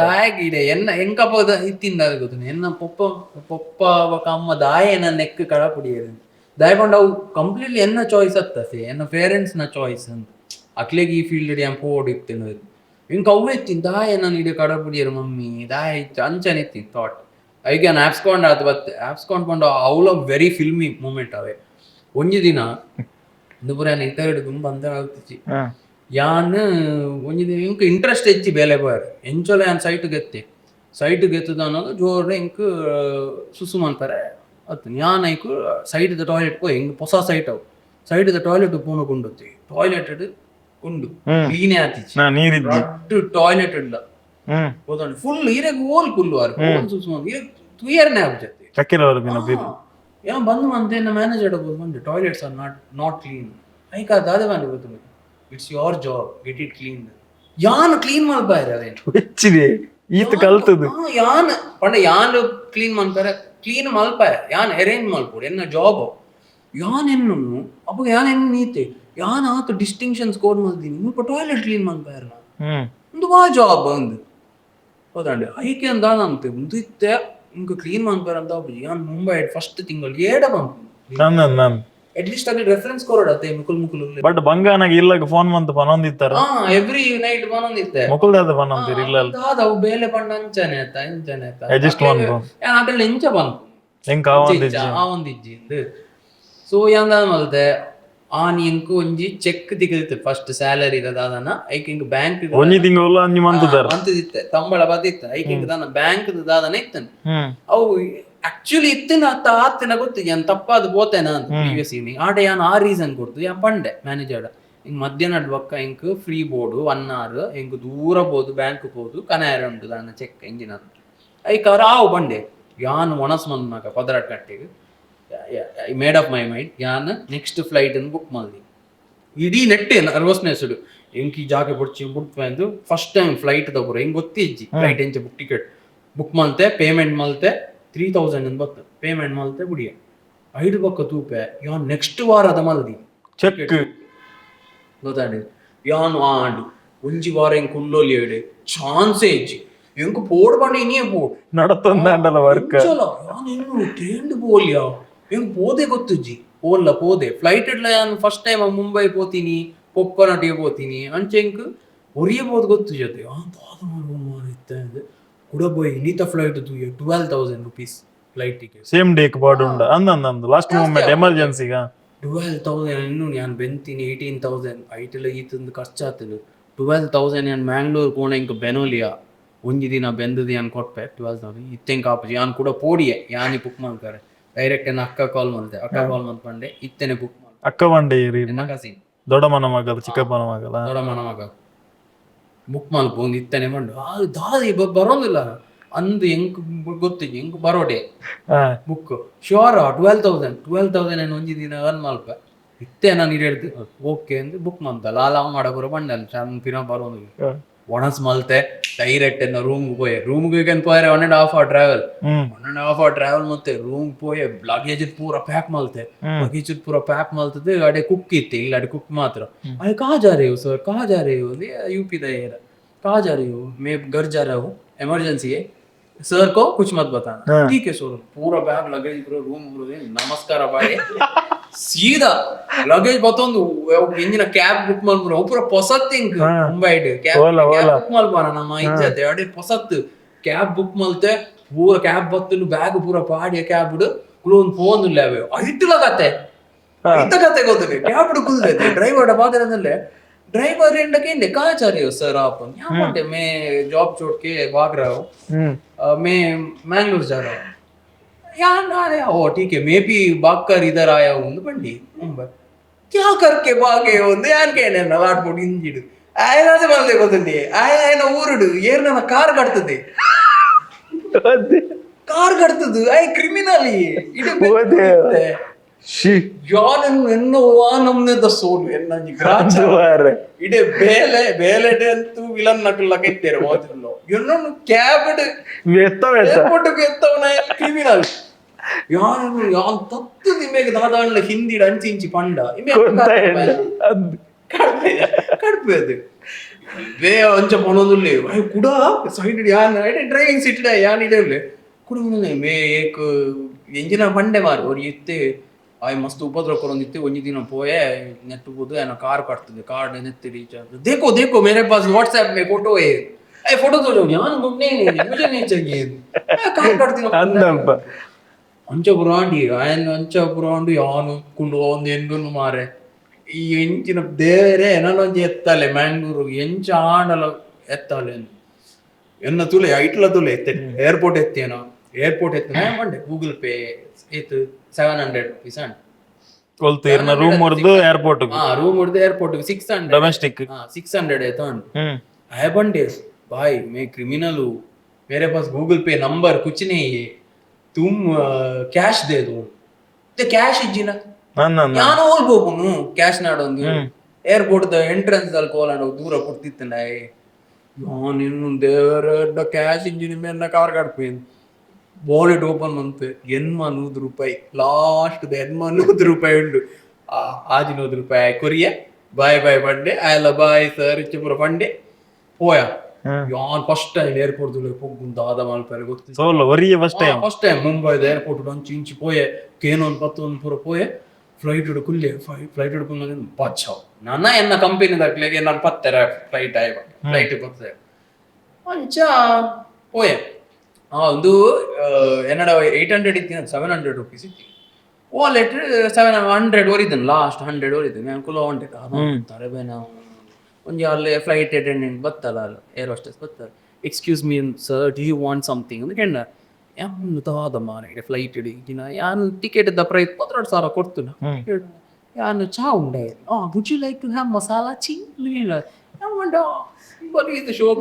ದಾಯಗಿದೆ ಎನ್ನ ಎಂಕಪ್ಪ ಇತ್ತಿಂದ ಗೊತ್ತು ಎನ್ನ ಪೊಪ್ಪ ಅಮ್ಮ ದಾಯ ಎನ್ನ ನೆಕ್ ಕಡಪುಡಿಯದು ದಾಯಕೊಂಡು ಅವು ಕಂಪ್ಲೀಟ್ಲಿ ಎನ್ನ ಚಾಯ್ಸ್ ಅತ್ತಸೆ ಎನ್ನ ಪೇರೆಂಟ್ಸ್ ನ ಚಾಯ್ಸ್ ಅಂತ ಅಕ್ಲೆಗೆ ಈ ಫೀಲ್ಡ್ ಯಾನ್ ಪೋಡ್ ಇತ್ತೇನು ಇಂಕ ಅವು ಎತ್ತಿನ ದಾಯ ನಾನು ಇಡೀ ಕಡಪುಡಿಯರು ಮಮ್ಮಿ ದಾಯ ಇತ್ತು ಅಂಚನೆ ಇತ್ತೀನಿ ಥಾಟ್ ಐಗೆ ನಾನು ಆಪ್ಸ್ಕೊಂಡ್ ಅದು ಬತ್ತೆ ಆಪ್ಸ್ಕೊಂಡ್ ಬಂದು ಅವಳ ವೆರಿ ಫಿಲ್ಮಿ ಮೂಮೆಂಟ್ ಅವೇ ಒಂಜಿ ದಿನ ಪುರ ಇಂಟರ್ವ್ಯೂ ತುಂಬ ಅಂತ ಆಗ್ತಿಚ್ಚಿ ಯಾನ್ ಒಂಜಿ ದಿನ ಇಂಕ ಇಂಟ್ರೆಸ್ಟ್ ಹೆಚ್ಚಿ ಬೇಲೆ ಬಾರ್ ಎಂಚೊಲ ಯಾನ್ ಸೈಟ್ ಗೆತ್ತದ ಅನ್ನೋದು ಜೋರ್ ಇಂಕ ಸುಸು ಮನ್ಪರೆ ಅತ್ತು ಯಾನ್ ಐಕು ಸೈಡ್ ದ ಟಾಯ್ಲೆಟ್ ಪೋಯ್ ಇಂಕ ಹೊಸ ಸೈಡ್ ದ ಟಾಯ್ಲೆಟ್ ಪೋನ ಕೊಂಡೊತ್ತಿ ಟಾಯ್ಲೆಟ್ ಉಂಡು ಕ್ಲೀನೇ ಆತಿಚ್ಚಿ ದೊಡ್ಡ ಟಾಯ್ಲೆಟ್ ಇಲ್ಲ ಹೋದಂಡು ಫುಲ್ ಇರೆಗ್ ಓಲ್ ಕುಲ್ಲುವಾರು ಸುಸು ಇರೆಗ್ ತುಯರ್ನೇ ಆಗ್ಜತ್ತೆ ಯಾನ್ ಬಂದು ಮಂತೆ ಮ್ಯಾನೇಜರ್ ಬಂದು ಟಾಯ್ಲೆಟ್ಸ್ ಆರ್ ನಾಟ್ ಕ್ಲೀನ್ ಐಕ ದಾದ ಬಂದು ಗೊತ್ತು it's your job get it clean ಯಾನ್ ಕ್ಲೀನ್ ಮಾಡ್ಬಾರ ಅದೇನು ಈತ ಕಲ್ತದು ಯಾನ್ ಪಂಡ ಯಾನ್ ಕ್ಲೀನ್ ಮಾಡ್ತಾರೆ ಕ್ಲೀನ್ ಮಲ್ಪ ಯಾನ್ ಅರೇಂಜ್ ಮಲ್ಪೋಡು ಎನ್ನ ಜಾಬ್ ಯಾನ್ ಎನ್ನು ಅಪ್ಪ ಯಾನ್ ಎನ್ನು ನೀತೆ ಯಾನ್ ಆತ ಡಿಸ್ಟಿಂಕ್ಷನ್ ಸ್ಕೋರ್ ಮಾಡ್ತೀನಿ ಮುಲ್ಪ ಟಾಯ್ಲೆಟ್ ಕ್ಲೀನ್ ಮಾಡ್ಪಾರ ಒಂದು ಬಾ ಜಾಬ್ ಒಂದು ಹೌದಂడి ಐಕೆ ಅಂದ ನಂತೆ ಒಂದು ಇತ್ತೆ ಇಂಕ ಕ್ಲೀನ್ ಮಾಡ್ಪಾರ ಅಂತ ಯಾನ್ ಮುಂಬೈ ಫಸ್ಟ್ ತಿಂಗಳು ಏಡ ಬಂತು ಅಟ್ಲೀಸ್ಟ್ ಅಲ್ಲಿ ರೆಫರೆನ್ಸ್ ಕೊರಡತ್ತೆ ಮುಕುಲ್ ಬಟ್ ಬಂಗಾನಾಗ ಇಲ್ಲಾಗ ಫೋನ್ ಮಂತ್ ಪನೊಂದಿತ್ತಾರ ಎವ್ರಿ ನೈಟ್ ಬಂದಿತ್ತೆ ಮುಕುಲ್ ದಾದ ಪನೊಂದಿರಿ ಇಲ್ಲ ಅವು ಬೇಲೆ ಪಂಡ ಅಂಚನೆ ಆಯ್ತ ಇಂಚನೆ ಆಯ್ತ ಅಡ್ಜಸ್ಟ್ ಮಾಡ್ಕೊ ಅದ್ರಲ್ಲಿ ಎಂಚ ಬಂತು ಹೆಂಗ್ ಆವೊಂದಿಜ್ಜಿ ಸೊ ಯಾಂದ ಮಲ್ತೆ ಆನ್ ಎಂಕು ಒಂಜಿ ಚೆಕ್ ದಿಗದಿತ್ತೆ ಫಸ್ಟ್ ಸ್ಯಾಲರಿ ದಾದನ ಐಕ್ ಇಂಕ್ ಬ್ಯಾಂಕ್ ಒಂಜಿ ತಿಂಗಳು ಅಂಜಿ ಮಂತದಾರ ಮಂತದಿತ್ತೆ ತಂಬಳ ಬದಿತ್ತ ಐಕ್ ಇಂಕ್ ದಾನ ಬ್ಯಾಂಕ್ ದಾದನ ಇತ್ತನ ಅವು ಆಕ್ಚುಲಿ ಇತ್ತಿನ ಆತಿನ ಗೊತ್ತು ಯಾನ್ ತಪ್ಪಾದ ಪೋತೇನ ಅಂತ ಪ್ರೀವಿಯಸ್ ಈವ್ನಿಂಗ್ ಆಟ ಯಾನ್ ಆ ರೀಸನ್ ಕೊಡ್ತು ಯಾನ್ ಪಂಡೆ ಮ್ಯಾನೇಜರ್ ಹಿಂಗ್ ಮಧ್ಯಾಹ್ನ ಬಕ್ಕ ಇಂಕ್ ಫ್ರೀ ಬೋರ್ಡು 1 hour ಇಂಕ್ ದೂರ ಬೋದು ಬ್ಯಾಂಕ್ ಬೋದು ಕನಾಯರ ಉಂಟು ದಾನ ಚೆಕ್ ಎಂಜಿನ ಐಕ್ ಅವ್ರ ಆವು ಬಂಡೆ ಯಾನ್ ಒಣಸ್ ಮಂದ್ನಾಗ ಪದರಾಟ್ ಕಟ್ಟಿಗೆ I made up my mind ಯಾನ್ ನೆಕ್ಸ್ಟ್ ಫ್ಲೈಟ್ ಅನ್ನು ಬುಕ್ ಮಾಡಿದೆ ಇಡೀ ನೆಟ್ಟೆ ನರ್ವಸ್ನೆಸ್ ಎಂಕ್ ಈ ಜಾಗ ಬಿಡ್ಚಿ ಬಿಡ್ತು ಫಸ್ಟ್ ಟೈಮ್ ಫ್ಲೈಟ್ ತಗೋರು ಹೆಂಗ್ ಗೊತ್ತಿಜ್ಜಿ ಫ್ಲೈಟ್ ಎಂಚ ಬುಕ್ ಟಿಕೆಟ್ ಬುಕ್ ಮಲ್ತೆ ಪೇಮೆಂಟ್ ಮಲ್ತೆ 3000 ಅಂತ ಬರ್ತದೆ ಪೇಮೆಂಟ್ ಮಲ್ತೆ ಬಿಡಿಯ 5 ಬಕ್ಕ ತೂಪೆ ಯಾನ್ ನೆಕ್ಸ್ಟ್ ವಾರದ ಮಲ್ದಿ ಚೆಕ್ ಗೊತ್ತಾಡಿ ಯಾನ್ ಆಂಡ್ ಒಂಜಿ ವಾರ ಹೆಂಗ್ ಕುಲ್ಲೋಲಿ ಹೇಳಿ ಚಾನ್ಸೇ ಇಜ್ಜಿ ಎಂಕ್ ಪೋಡ್ ಬಂಡ ಇನ್ನೇ ಪೋಡ್ ನಡತೊಂದಾಂಡಲ ವರ್ಕ್ ಯಾನ್ ಇನ್ನು ಟ್ರೇಂಡ್ ಬೋಲ್ಯಾ ಹೆಂಗ್ ಪೋದೆ ಗೊತ್ತುಜ್ಜಿ ಪೋದೆ ಫ್ಲೈಟ್ ಇಡ್ಲ ನಾನು ಫಸ್ಟ್ ಟೈಮ್ ಮುಂಬೈ ಪೋತೀನಿ ಪೊಪ್ಪನಟಿಗೆ ಪೋತೀನಿ ಅಂಚೆಂಕ್ ಒರಿಯಬಹುದು ಗೊತ್ತು ಜೊತೆ ಕೂಡ ಬೋಯ್ ಇನ್ನಿತ flight 12,000 rupees flight ticket same ಡೇಕ್ ಬಾಡ್ ಉಂಡ ಅಂದಂದು ಲಾಸ್ಟ್ ಮೂಮೆಂಟ್ ಎಮರ್ಜೆನ್ಸಿಗ 12,000 ಇನ್ನು ನಾನು ಬೆಂತೀನಿ 18,000 ಐಟೆಲ್ಲ ಈತಂದು ಖರ್ಚಾತಲು 12,000 ನಾನು ಮ್ಯಾಂಗ್ಳೂರ್ ಕೋಣ ಇಂಕ ಬೆನೋಲಿಯಾ ಒಂಜಿ ದಿನ ಬೆಂದದು ಯಾನ್ ಕೊಟ್ಟೆ 12,000 ಇತ್ತೆಂಕ ಆಪಜಿ ಯಾನ್ ಕೂಡ ಪೋಡಿಯೆ ಯಾನಿ ಬುಕ್ ಮಾಡ್ತಾರೆ ಡೈರೆಕ್ಟ್ ಏನ ಅಕ್ಕ ಕಾಲ್ ಮಾಡ್ದೆ ಅಕ್ಕ ಕಾಲ್ ಮಾಡ್ಕೊಂಡೆ ಇತ್ತೇನೆ ಬುಕ್ ಮಾಡಿ ಅಕ್ಕ ಬಂಡೆ ಕಸಿನ್ ದೊಡ್ಡ ಮನ ಮಗಲ ಚಿಕ್ಕಪ್ಪನ ಮಗಲ ದೊಡ್ಡ ಮನ ಮಗ ಬುಕ್ ಮಾಡ್ಕೊಂಡು ಇತ್ತೇನೆ ಬಂಡು ದಾದಿ ಬರೋದಿಲ್ಲ ಅಂದು ಹೆಂಗ್ ಗೊತ್ತಿಜ್ಜಿ ಹೆಂಗ್ ಬರೋಡೆ ಬುಕ್ ಶ್ಯೂರ್ 12,000 ಏನು ಒಂಜಿ ದಿನ ಅರ್ನ್ ಮಲ್ಪ ಇತ್ತೆ ನಾನು ಹೇಳ್ದೆ ಓಕೆ ಅಂದ್ರೆ ಬುಕ್ ಮಾಡ್ದ ಲಾಲ ಮಾಡಬರ ಬಂಡಲ್ಲ ಚಂದ ಪಿನ ಬರೋದು ಒಣಸ್ ಮಲ್ತೆ ಡೈರೆಕ್ಟ್ ಎನ್ನ ರೂಮ್ಗೆ ಪೋಯರೆ 1.5 hour ಟ್ರಾವೆಲ್ 1.5 hour ಟ್ರಾವೆಲ್ ಮತ್ತೆ ರೂಮ್ ಪೋಯೆ ಲಗೇಜ್ ಪೂರ ಪ್ಯಾಕ್ ಮಲ್ತೆ ಲಗೇಜ್ ಪೂರ ಪ್ಯಾಕ್ ಮಲ್ತದೆ ಅಡೆ ಕುಕ್ ಇತ್ತೆ ಇಲ್ಲ ಅಡೆ ಕುಕ್ ಮಾತ್ರ ಅಯ್ಯ कहाँ जा रहे हो सर कहाँ जा रहे हो यूपी दायर कहाँ जा रहे हो मैं घर जा रहा हूँ इमरजेंसी है सर को कुछ मत बताना ठीक है सर पूरा बैग लगेज पूरा रूम नमस्कार बाय ಸೀದಾ ಲಗೇಜ್ ಬತ್ತೊಂದು ಎಂಜಿನ ಕ್ಯಾಬ್ ಬುಕ್ ಮಾಡ್ಬಿಡು ಪೂರ ಪೊಸತ್ ಇಂಕ್ ಮುಂಬೈ ಕ್ಯಾಬ್ ಬುಕ್ ಮಲ್ಪಾನ ನಮ್ಮ ಇಜ್ಜತೆ ಅಡೆ ಪೊಸತ್ ಕ್ಯಾಬ್ ಬುಕ್ ಮಲ್ತೆ ಪೂರ ಕ್ಯಾಬ್ ಬತ್ತಲು ಬ್ಯಾಗ್ ಪೂರ ಪಾಡಿಯ ಕ್ಯಾಬ್ ಕುಲೊಂದು ಫೋನ್ ಇಲ್ಲ ಐತಲಗತ್ತೆ ಗೊತ್ತಿದೆ ಕ್ಯಾಬ್ ಕುಲ್ದೈತೆ ಡ್ರೈವರ್ ಬಾದರದಲ್ಲೇ ड्राइवर इंडके कहाँ जा रहे हो सर आप यहाँ बोलते मैं जॉब छोड़ के भाग रहा हूँ मैं मैंगलोर जा रहा हूँ यार अरे ओ ठीक है मैं भी भाग कर इधर आया हूँ बंडी मुंबई क्या करके भागे हो यान कहने नलाट पोट इंजिड आयना से बोलते को तुंडी आयना ऊरुಡು ಏರ್ ನನ್ನ ಕಾರ್ ಕಟ್ತದೆ ಕಾರ್ ಕಟ್ತದು ಐ ಕ್ರಿಮಿನಲ್ ಇದು ಯಾನನ್ನು ಎನ್ನುವ ನಮ್ನೆದ ಸೋಲು ಎನ್ನಂಜಿ ಗ್ರಾಚಾರ ಇಡೆ ಬೇಲೆಡೆ ಅಂತೂ ವಿಲನ್ ನಕಲ್ಲ ಕೆತ್ತೇರೆ ಹೋದಿಲ್ಲೋ ಎನ್ನೊಂದು ಕ್ಯಾಬ್ ಏರ್ಪೋರ್ಟ್ಗೆ ಎತ್ತವನ ಕ್ರಿಮಿನಲ್ ಯಾನು ಯಾನ್ ತತ್ತು ನಿಮಗೆ ದಾದಾಣ್ಣ ಹಿಂದಿಡ ಅಂಚಿಂಚಿ ಪಂಡ ಕಡ್ಪೆ ಅದು ಬೇ ಅಂಚ ಪಣೋದುಲ್ಲೆ ಕೂಡ ಸೈಡ್ ಯಾನ್ ಡ್ರೈವಿಂಗ್ ಸೀಟ್ ಯಾನ್ ಇಡೇ ಕೂಡ ಮೇ ಏಕ್ ಎಂಜಿನ ಪಂಡೆ ಮಾರು ಅವ್ರು ಎತ್ತೆ ಆಯ್ ಮಸ್ತ್ ಉಪದ್ರ ಕೊರೊಂದಿತ್ತೆ ಒಂಜಿ ದಿನ ಪೋಯೆ ನೆಟ್ ಬೋದು ಏನ ಕಾರ್ ಕಟ್ತದೆ ಕಾರ್ ನೆತ್ತಿ ರೀಚಾರ್ಜ್ देखो मेरे पास व्हाट्सएप में फोटो है ए फोटो तो लो यान मुझे नहीं चाहिए ಕಾರ್ ಕಟ್ತೀನಿ ಅಂದಪ್ಪ ಅಂಚ ಪುರಾಂಡಿ ಆಯನ್ ಅಂಚ ಪುರಾಂಡು ಯಾನು ಕುಂಡು ಒಂದು ಎಂಗುನು ಮಾರೆ ಈ ಎಂಚಿನ ದೇವರೇ ಏನೊಂದು ಎತ್ತಲೆ ಮ್ಯಾಂಗ್ಳೂರು ಎಂಚ ಆಂಡಲ ಎತ್ತಲೆ ಎನ್ನ ತುಲೆ ಐಟ್ಲ ತುಲೆ ಎತ್ತೆ ಏರ್ಪೋರ್ಟ್ ಎತ್ತೇನೋ ಏರ್ಪೋರ್ಟ್ ಎತ್ತೇನ ಮಂಡೆ ಗೂಗಲ್ ಪೇ ಏತ್ 700 rupees and ಕೊಲ್ತೀರ್ನ ರೂಮ್ ಹೊರದು ಏರ್ಪೋರ್ಟ್ ರೂಮ್ ಹೊರದು ಏರ್ಪೋರ್ಟ್ 600 डोमेस्टिक 600 है तो आए बंडे भाई मैं क्रिमिनल हूँ मेरे पास गूगल पे नंबर कुछ नहीं है तुम कैश दे दो ते कैश इज्जिना ನಾನು ಹೋಗ್ಬೋನು ಕ್ಯಾಶ್ ನಾಡೊಂದು ಏರ್ಪೋರ್ಟ್ ದ ಎಂಟ್ರೆನ್ಸ್ ಅಲ್ಲಿ ಕೋಲಾಡ ದೂರ ಕೊಡ್ತಿತ್ತಲ್ಲ నేను ದೇವರ ಕ್ಯಾಶ್ ಇಂಜಿನ್ ಮೇಲೆ ಕಾರ್ ಕಟ್ಪೇನು ವಾಲೆಟ್ ಓಪನ್ ಮಂತ್ ₹80 ಲಾಸ್ಟ್ ₹80 ಉಂಡು ₹100 ಕೊರಿಯ ಬಾಯ್ ಬಾಯ್ ಬಂಡೆ ಆಯಲ್ಲ ಬಾಯ್ ಸರ್ ಇಚ್ಚಪುರ ಬಂಡೆ ಹೋಯ ಯಾನ್ ಫಸ್ಟ್ ಟೈಮ್ ಏರ್ಪೋರ್ಟ್ ಹೋಗುಂತ ಆದ ಮಲ್ಪರೆ ಗೊತ್ತು ಫಸ್ಟ್ ಟೈಮ್ ಮುಂಬೈದ ಏರ್ಪೋರ್ಟ್ ಒಂಚಿ ಇಂಚಿ ಪೋಯೆ ಕೇನೊಂದು 10 ಪೂರ ಪೋಯೆ ಫ್ಲೈಟ್ ಕುಲ್ಲೆ ಫ್ಲೈಟ್ ಕುಲ್ಲ ಬಚ್ಚಾವ್ ನನ್ನ ಎನ್ನ ಕಂಪನಿ ದಾಖಲೆಗೆ ನಾನು ಪತ್ತರ ಫ್ಲೈಟ್ ಆಯ್ವ ಫ್ಲೈಟ್ ಬರ್ತದೆ ಅಂಚ ಪೋಯೆ ಒಂದು എന്നട 800 ಇತ್ತು ₹700 ಇತ್ತು ವಾಲೆಟ್ 700 ಓರಿದ್ದನು ಲಾಸ್ಟ್ 100 ಓರಿದ್ದು ನಾನು ಕುಲ ಹೊಂಟೆ ತರಬೇ ನಾವು ಒಂಜಿ ಅಲ್ಲಿ ಫ್ಲೈಟ್ ಅಟೆಂಡೆಂಟ್ ಬತ್ತಲ್ಲ ಅಲ್ಲ ಏರ್ ಹೋಸ್ಟೆಸ್ ಬತ್ತಲ್ಲ excuse me sir do you want something ಅಂತ ಕೇಳ ಯಾನು ತಾದ ಮಾರ ಫ್ಲೈಟ್ ಇಡಿನ ಯಾನು ಟಿಕೆಟ್ ದ ಪ್ರೈಸ್ ₹12,000 ಕೊಡ್ತು ಯಾನು ಚಾ ಉಂಡೆ would you like to have masala tea ಇಲ್ಲ ಶೋಕ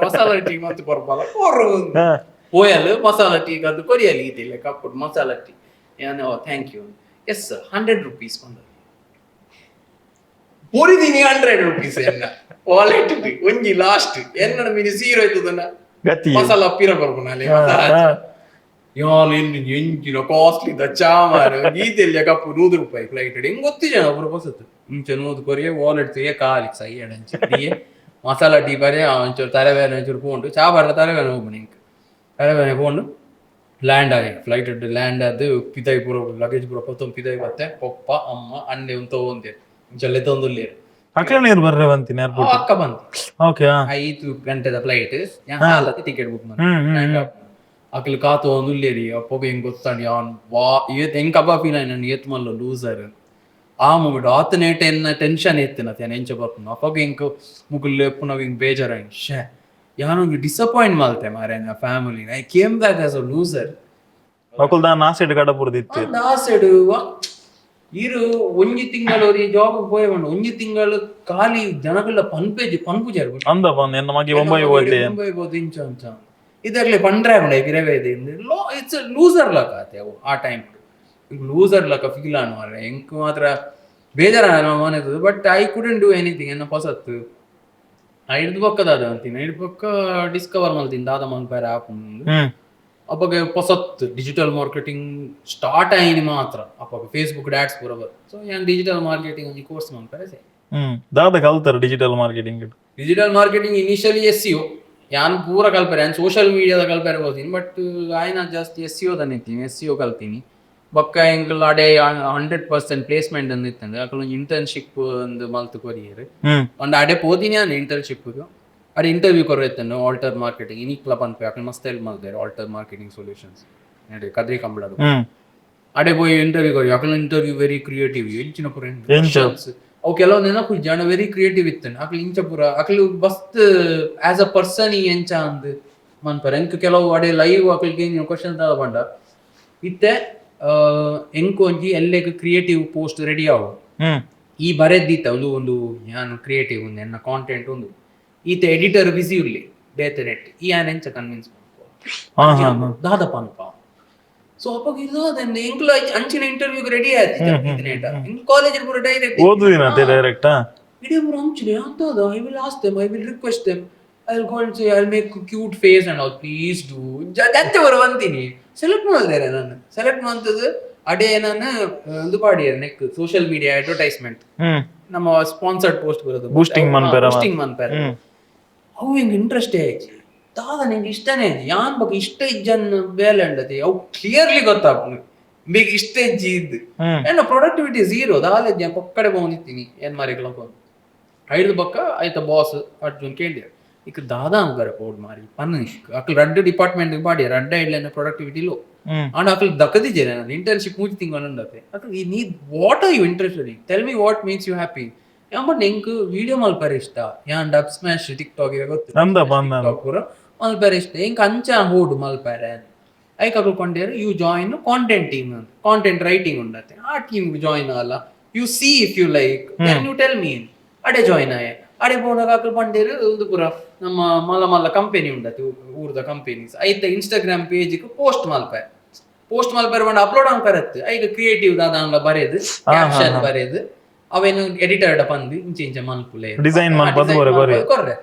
ಮಸಾಲಾ ಟೀ ಮತ್ತೆ ಬರ್ಬಲ್ಲ ಹೋಯಲು ಮಸಾಲಾ ಟೀ ಅದು ಕೊರಿಯಲಿ ಇದಿಲ್ಲ ಕಪ್ಪು ಮಸಾಲಾ ಟೀ ಏನು ಥ್ಯಾಂಕ್ ಯು ಎಸ್ ಸರ್ ₹100 ಕೊಂಡ ಒರಿದಿನಿ ₹100 ಎನ್ನ ವಾಲೆಟ್ ಒಂಜಿ ಲಾಸ್ಟ್ ಎನ್ನಡ ಮೀನಿ ಸೀರೋ ಇತ್ತದನ್ನ ಮಸಾಲಾ ಪಿರ ಬರ್ಬುನಾಲೆ ಯಾಲ್ ಎಂಚಿನ ಕಾಸ್ಟ್ಲಿ ದ ಚಾಮಾರ ಗೀತೆಲ್ಲ ಕಪ್ಪು ₹100 ಫ್ಲೈಟ್ ಹೆಂಗ್ ಗೊತ್ತಿಜ ಅವ್ರ ಬಸತ್ತು ಇಂಚೆ 100 ಕೊರಿಯ ವಾಲೆಟ್ ತೆಗೆ ಕಾಲಿಗೆ ಸೈ ಎಡಂಚಿ ಮಸಾಲಾ ಟೀ ಬರೇ ಒಂಚೂರು ತಲೆವೇನೆ ಒಂಚೂರು ಪೋಂಡು ಚಾ ಬರಲ್ಲ ತಲೆವೇನೆ ಹೋಗ್ಬಣ ಇಂಕ ತಲೆವೇನೆ ಪೋಂಡು ಲ್ಯಾಂಡ್ ಆಗಿ ಫ್ಲೈಟ್ ಲ್ಯಾಂಡ್ ಆದ ಪಿದಾಯಿ ಪೂರ ಲಗೇಜ್ ಪೂರ ಪತ್ತೊಂದು ಪಿದಾಯಿ ಬತ್ತೆ ಪಪ್ಪ ಅಮ್ಮ ಅಂಡೆ ಒಂದು ತಗೊಂಡೆ ಇಂಚಲ್ಲಿ ತೊಂದುಲ್ಲೇರು ಅಕ್ಕ ಬಂತು 5 ಗಂಟೆದ ಫ್ಲೈಟ್ ಹಾಲಕ್ಕೆ ಟಿಕೆಟ್ ಬುಕ್ ಮಾಡಿ ಅಕ್ಕಲು ಕಾತು ಒಂದುಲ್ಲೇರಿ ಅಪ್ಪಗೆ ಹೆಂಗ್ ಗೊತ್ತಾಡಿ ಹೆಂಗ್ ಕಬಾ ಫೀಲ್ ನಾನು ಏತ್ ಮಲ್ಲ ಲೂಸರ್ ಆ ಮೂಮೆಂಟ್ ಆತನೇ ಟೆನ್ಷನ್ ಎತ್ತಿನ ಎಂಚ ಬರ್ತೀನಿ ಅಪ್ಪಗೆ ಹೆಂಗ್ ಮುಗುಲ್ ಪುನಃ ಹಿಂಗ್ ಬೇಜಾರ ಶೇ ಯಾನೊಂದು ಡಿಸಪಾಯಿಂಟ್ ಮಾಡ್ತೆ ಮಾರೆ ನನ್ನ family I came back as a loser ನಾಸೆಡ್ ಕಡಪುರದಿತ್ತು ನಾಸೆಡ್ ಇರು ಒಂಜಿ ತಿಂಗಳು ಜಾಬ್ ಪೋಯ್ ಬಂಡು ಒಂಜಿ ತಿಂಗಳು ಖಾಲಿ ಜನಗಳೆಲ್ಲ ಪನ್ಪುಜಾರು ಮುಂಬೈ ಬೋದು ಇಂಚ ಅಂಚ ಇದರಲ್ಲಿ ಪಂಡ್ರೆ ಉಂಡ ಗಿರವೇದಿ ಇಟ್ಸ್ ಲೂಸರ್ ಲಕ ಆತೆ ಅವು ಆ ಟೈಮ್ ಲೂಸರ್ ಲಕ ಫೀಲ್ ಆನ್ ಮಾರೆ ಎಂಕ್ ಮಾತ್ರ ಬೇಜಾರ ಮನೆದು but I couldn't do anything ಎನ್ನ ಹೊಸತ್ತು ಹಿಡ್ದು ಪಕ್ಕದಾದ ಅಂತೀನಿ ಹಿಡ್ದು ಪಕ್ಕ ಡಿಸ್ಕವರ್ ಮಲ್ತೀನಿ ದಾದ ಮಲ್ಪೇರ ಹಾಕೊಂಡು ಅಪ್ಪಗೆ ಹೊಸತ್ತು ಡಿಜಿಟಲ್ ಮಾರ್ಕೆಟಿಂಗ್ ಸ್ಟಾರ್ಟ್ ಆಯ್ನಿ ಮಾತ್ರ ಅಪ್ಪಗೆ ಫೇಸ್ಬುಕ್ ಆಡ್ಸ್ ಬರೋಬರ್ ಸೊ ಏನು ಡಿಜಿಟಲ್ ಮಾರ್ಕೆಟಿಂಗ್ ಒಂದು ಕೋರ್ಸ್ ಮಾಡ್ತಾರೆ ಸೇ ದಾದ ಕಲ್ತಾರೆ ಡಿಜಿಟಲ್ ಮಾರ್ಕೆಟಿಂಗ್ ಇನಿಷಿಯಲಿ SEO ಯಾನ್ ಪೂರ ಕಲ್ಪರೆ ನಾನು ಸೋಷಿಯಲ್ ಮೀಡಿಯಾದ ಕಲ್ಪರೆ ಹೋಗ್ತೀನಿ ಬಟ್ ಆಯ್ನ ಜಾಸ್ತಿ SEO ತಂದಿರ್ತೀನಿ SEO ಕಲ್ತೀನಿ ಬೊಕ್ಕ ಎಂಕಲ್ ಅಡೆ 100% ಪ್ಲೇಸ್ಮೆಂಟ್ ಅಂದ್ ಇತ್ತಂದ್ರೆ ಅಕಲ್ ಒಂದು ಇಂಟರ್ನ್ಶಿಪ್ ಒಂದು ಮಲ್ತು ಕೊರಿಯರ್ ಒಂದು ಅಡೆ ಪೋದಿನಿ ನಾನು ಇಂಟರ್ನ್ಶಿಪ್ಗೆ ಅಡೆ ಇಂಟರ್ವ್ಯೂ ಕೊರೈತನ್ನು ಆಲ್ಟರ್ ಮಾರ್ಕೆಟಿಂಗ್ ಇನಿಕ್ಲ ಪನ್ಪೆ ಅಕಲ್ ಮಸ್ತ್ ಹೆಲ್ಪ್ ಮಾಡ್ತಾರೆ ಆಲ್ಟರ್ ಮಾರ್ಕೆಟಿಂಗ್ ಸೊಲ್ಯೂಷನ್ಸ್ ನಡಿ ಕದ್ರಿ ಕಂಬಳದು ಅಡೆ ಪೋಯಿ interview ಕೊರಿ Akal interview very creative ಎಂಚಿನ ಪುರ ಅವು ಕೆಲವು ನೆನಪು ಜನ ವೆರಿ ಕ್ರಿಯೇಟಿವ್ ಇತ್ತನು ಅಕಲ್ ಇಂಚ ಪುರ Akal bust as a person ಎಂಚ ಅಂದ್ ಮನ್ಪರ ಎಂಕ್ ಕೆಲವು ಅಡೆ ಲೈವ್ ಅಕಲ್ಗೆ ಕ್ವಶನ್ ತ ಬಂಡ ಇತ್ತೆ ಎಂಕ್ ಒಂಜಿ ಎಲ್ಲೆಗ್ ಕ್ರಿಯೇಟಿವ್ ಪೋಸ್ಟ್ ರೆಡಿ ಆವು ಈ ಬರೆದಿತ್ತ ಒಂದು ನಾನು ಕ್ರಿಯೇಟಿವ್ ಒಂದು ಎನ್ನ ಕಾಂಟೆಂಟ್ ಒಂದು ಈತ ಎಡಿಟರ್ ಬಿಸಿ ಇರ್ಲಿ ಬೇತೆ ನೆಟ್ ಈ ಎಂಚ ಕನ್ವಿನ್ಸ್ ದಾದ ಪನ್ಪ ಸೊ ಅಪ್ಪ ಎಂಕ್ಲ ಅಂಚಿನ ಇಂಟರ್ವ್ಯೂ ರೆಡಿ ಆಯ್ತು ಕಾಲೇಜ್ ಪೂರ ಡೈರೆಕ್ಟ್ ಇಡೀ ಪೂರ ಅಂಚಿನ ಅಂತದ I will ask them I will request them I will call say I will make cute face and all please do ಜತ್ತೆ ಬರ ಬಂತೀನಿ ಸೆಲೆಕ್ಟ್ ಮಾಡ್ದೇನೆ ನಾನು ಸೆಲೆಕ್ಟ್ ಮಾಡ್ತದ ಅಡೆ ನಾನು ಇದು ಪಾಡಿ ನೆಕ್ ಸೋಷಿಯಲ್ ಮೀಡಿಯಾ ಅಡ್ವರ್ಟೈಸ್ಮೆಂಟ್ ನಮ್ಮ ಸ್ಪಾನ್ಸರ್ಡ್ ಪೋಸ್ಟ್ ಬರೋದು ಬೂಸ್ಟಿಂಗ್ ಮನ್ಪೇರ ಅವು ಹಿಂಗೆ ಇಂಟ್ರೆಸ್ಟ್ ಆಯ್ತು ದಾದ ನಿಂಗೆ ಇಷ್ಟನೇ ಯಾನ್ ಬಗ್ಗೆ ಇಷ್ಟ ಇಜ್ಜನ್ ಬೇಲೆ ಅಂಡತಿ ಅವು ಕ್ಲಿಯರ್ಲಿ ಗೊತ್ತಾಗ್ನು ಬೇಗ ಇಷ್ಟ ಇಜ್ಜಿ ಇದ್ದು ಏನ ಪ್ರೊಡಕ್ಟಿವಿಟಿ ಝೀರೋ ದಾದ ಪಕ್ಕಡೆ ಬಂದಿತ್ತೀನಿ ಏನ್ ಮಾರಿ ಐದು ಬಕ್ಕ ಆಯ್ತ ಬಾಸ್ ಅರ್ಜುನ್ ಕೇಳಿದೆ ಈಗ ದಾದಾ ಅಂಗಾರೆ ಪೌಡ್ ಮಾರಿ ಪನ್ನಿಶ್ ಅಕಲ್ ರಡ್ಡ್ ಡಿಪಾರ್ಟ್ಮೆಂಟ್ ಬಾಡಿ ರಡ್ಡ ಇಡ್ಲೇನ ಪ್ರೊಡಕ್ಟಿವಿಟಿ ಲೋ ಅಂಡ್ ಅಕಲ್ ದಕ್ಕದಿದ್ದೇನೆ ನಾನು ಇಂಟರ್ನ್ಶಿಪ್ ಮೂಜಿ ತಿಂಗಳು ಅಂಡತೆ ಅಕಲ್ ಈ ನೀ what are you interested in tell me what makes you happy but ಎಂಕ್ ವಿಡಿಯೋ ಮಲ್ಪರ ಇಷ್ಟ ಯಾನ್ ಡಬ್ ಸ್ಮ್ಯಾಶ್ ಟಿಕ್ಟಾಕ್ ಗೊತ್ತು ಪೂರ ಮಲ್ಪರ ಇಷ್ಟ ಎಂಕ್ ಅಂಚ ಹೋಡು ಮಲ್ಪರ ಐಕ್ ಅಕಲ್ಕೊಂಡೇರು you join content team content writing ಉಂಡತೆ ಆ ಟೀಮ್ ಜಾಯಿನ್ ಅಲ್ಲ you see if you like you tell me ಅಡೆ ಜಾಯಿನ್ ಆಯೆ ಅಡೆ ಬೋದಾಗ ಅಕಲ್ ಪಂಡೇರು ಇದು ಪೂರ ನಮ್ಮ ಮಲ್ಲ ಕಂಪೆನಿ ಉಂಡತಿ ಊರ್ದ ಕಂಪೆನೀಸ್ ಐತ ಇನ್ಸ್ಟಾಗ್ರಾಮ್ ಪೇಜಿಗೆ ಪೋಸ್ಟ್ ಮಲ್ಪರ ಬಂದು ಅಪ್ಲೋಡ್ ಆನ್ಪರತ್ತೆ ಐಗ ಕ್ರಿಯೇಟಿವ್ ದಾದ ಬರೆದು ಕ್ಯಾಪ್ಷನ್ ಬರೆದು ಅವೇನು ಎಡಿಟರ್ ಬಂದು ಇಂಚೆ ಮಲ್ಪುಲೆ ಡಿಸೈನ್ ಕೊರ್ರೆ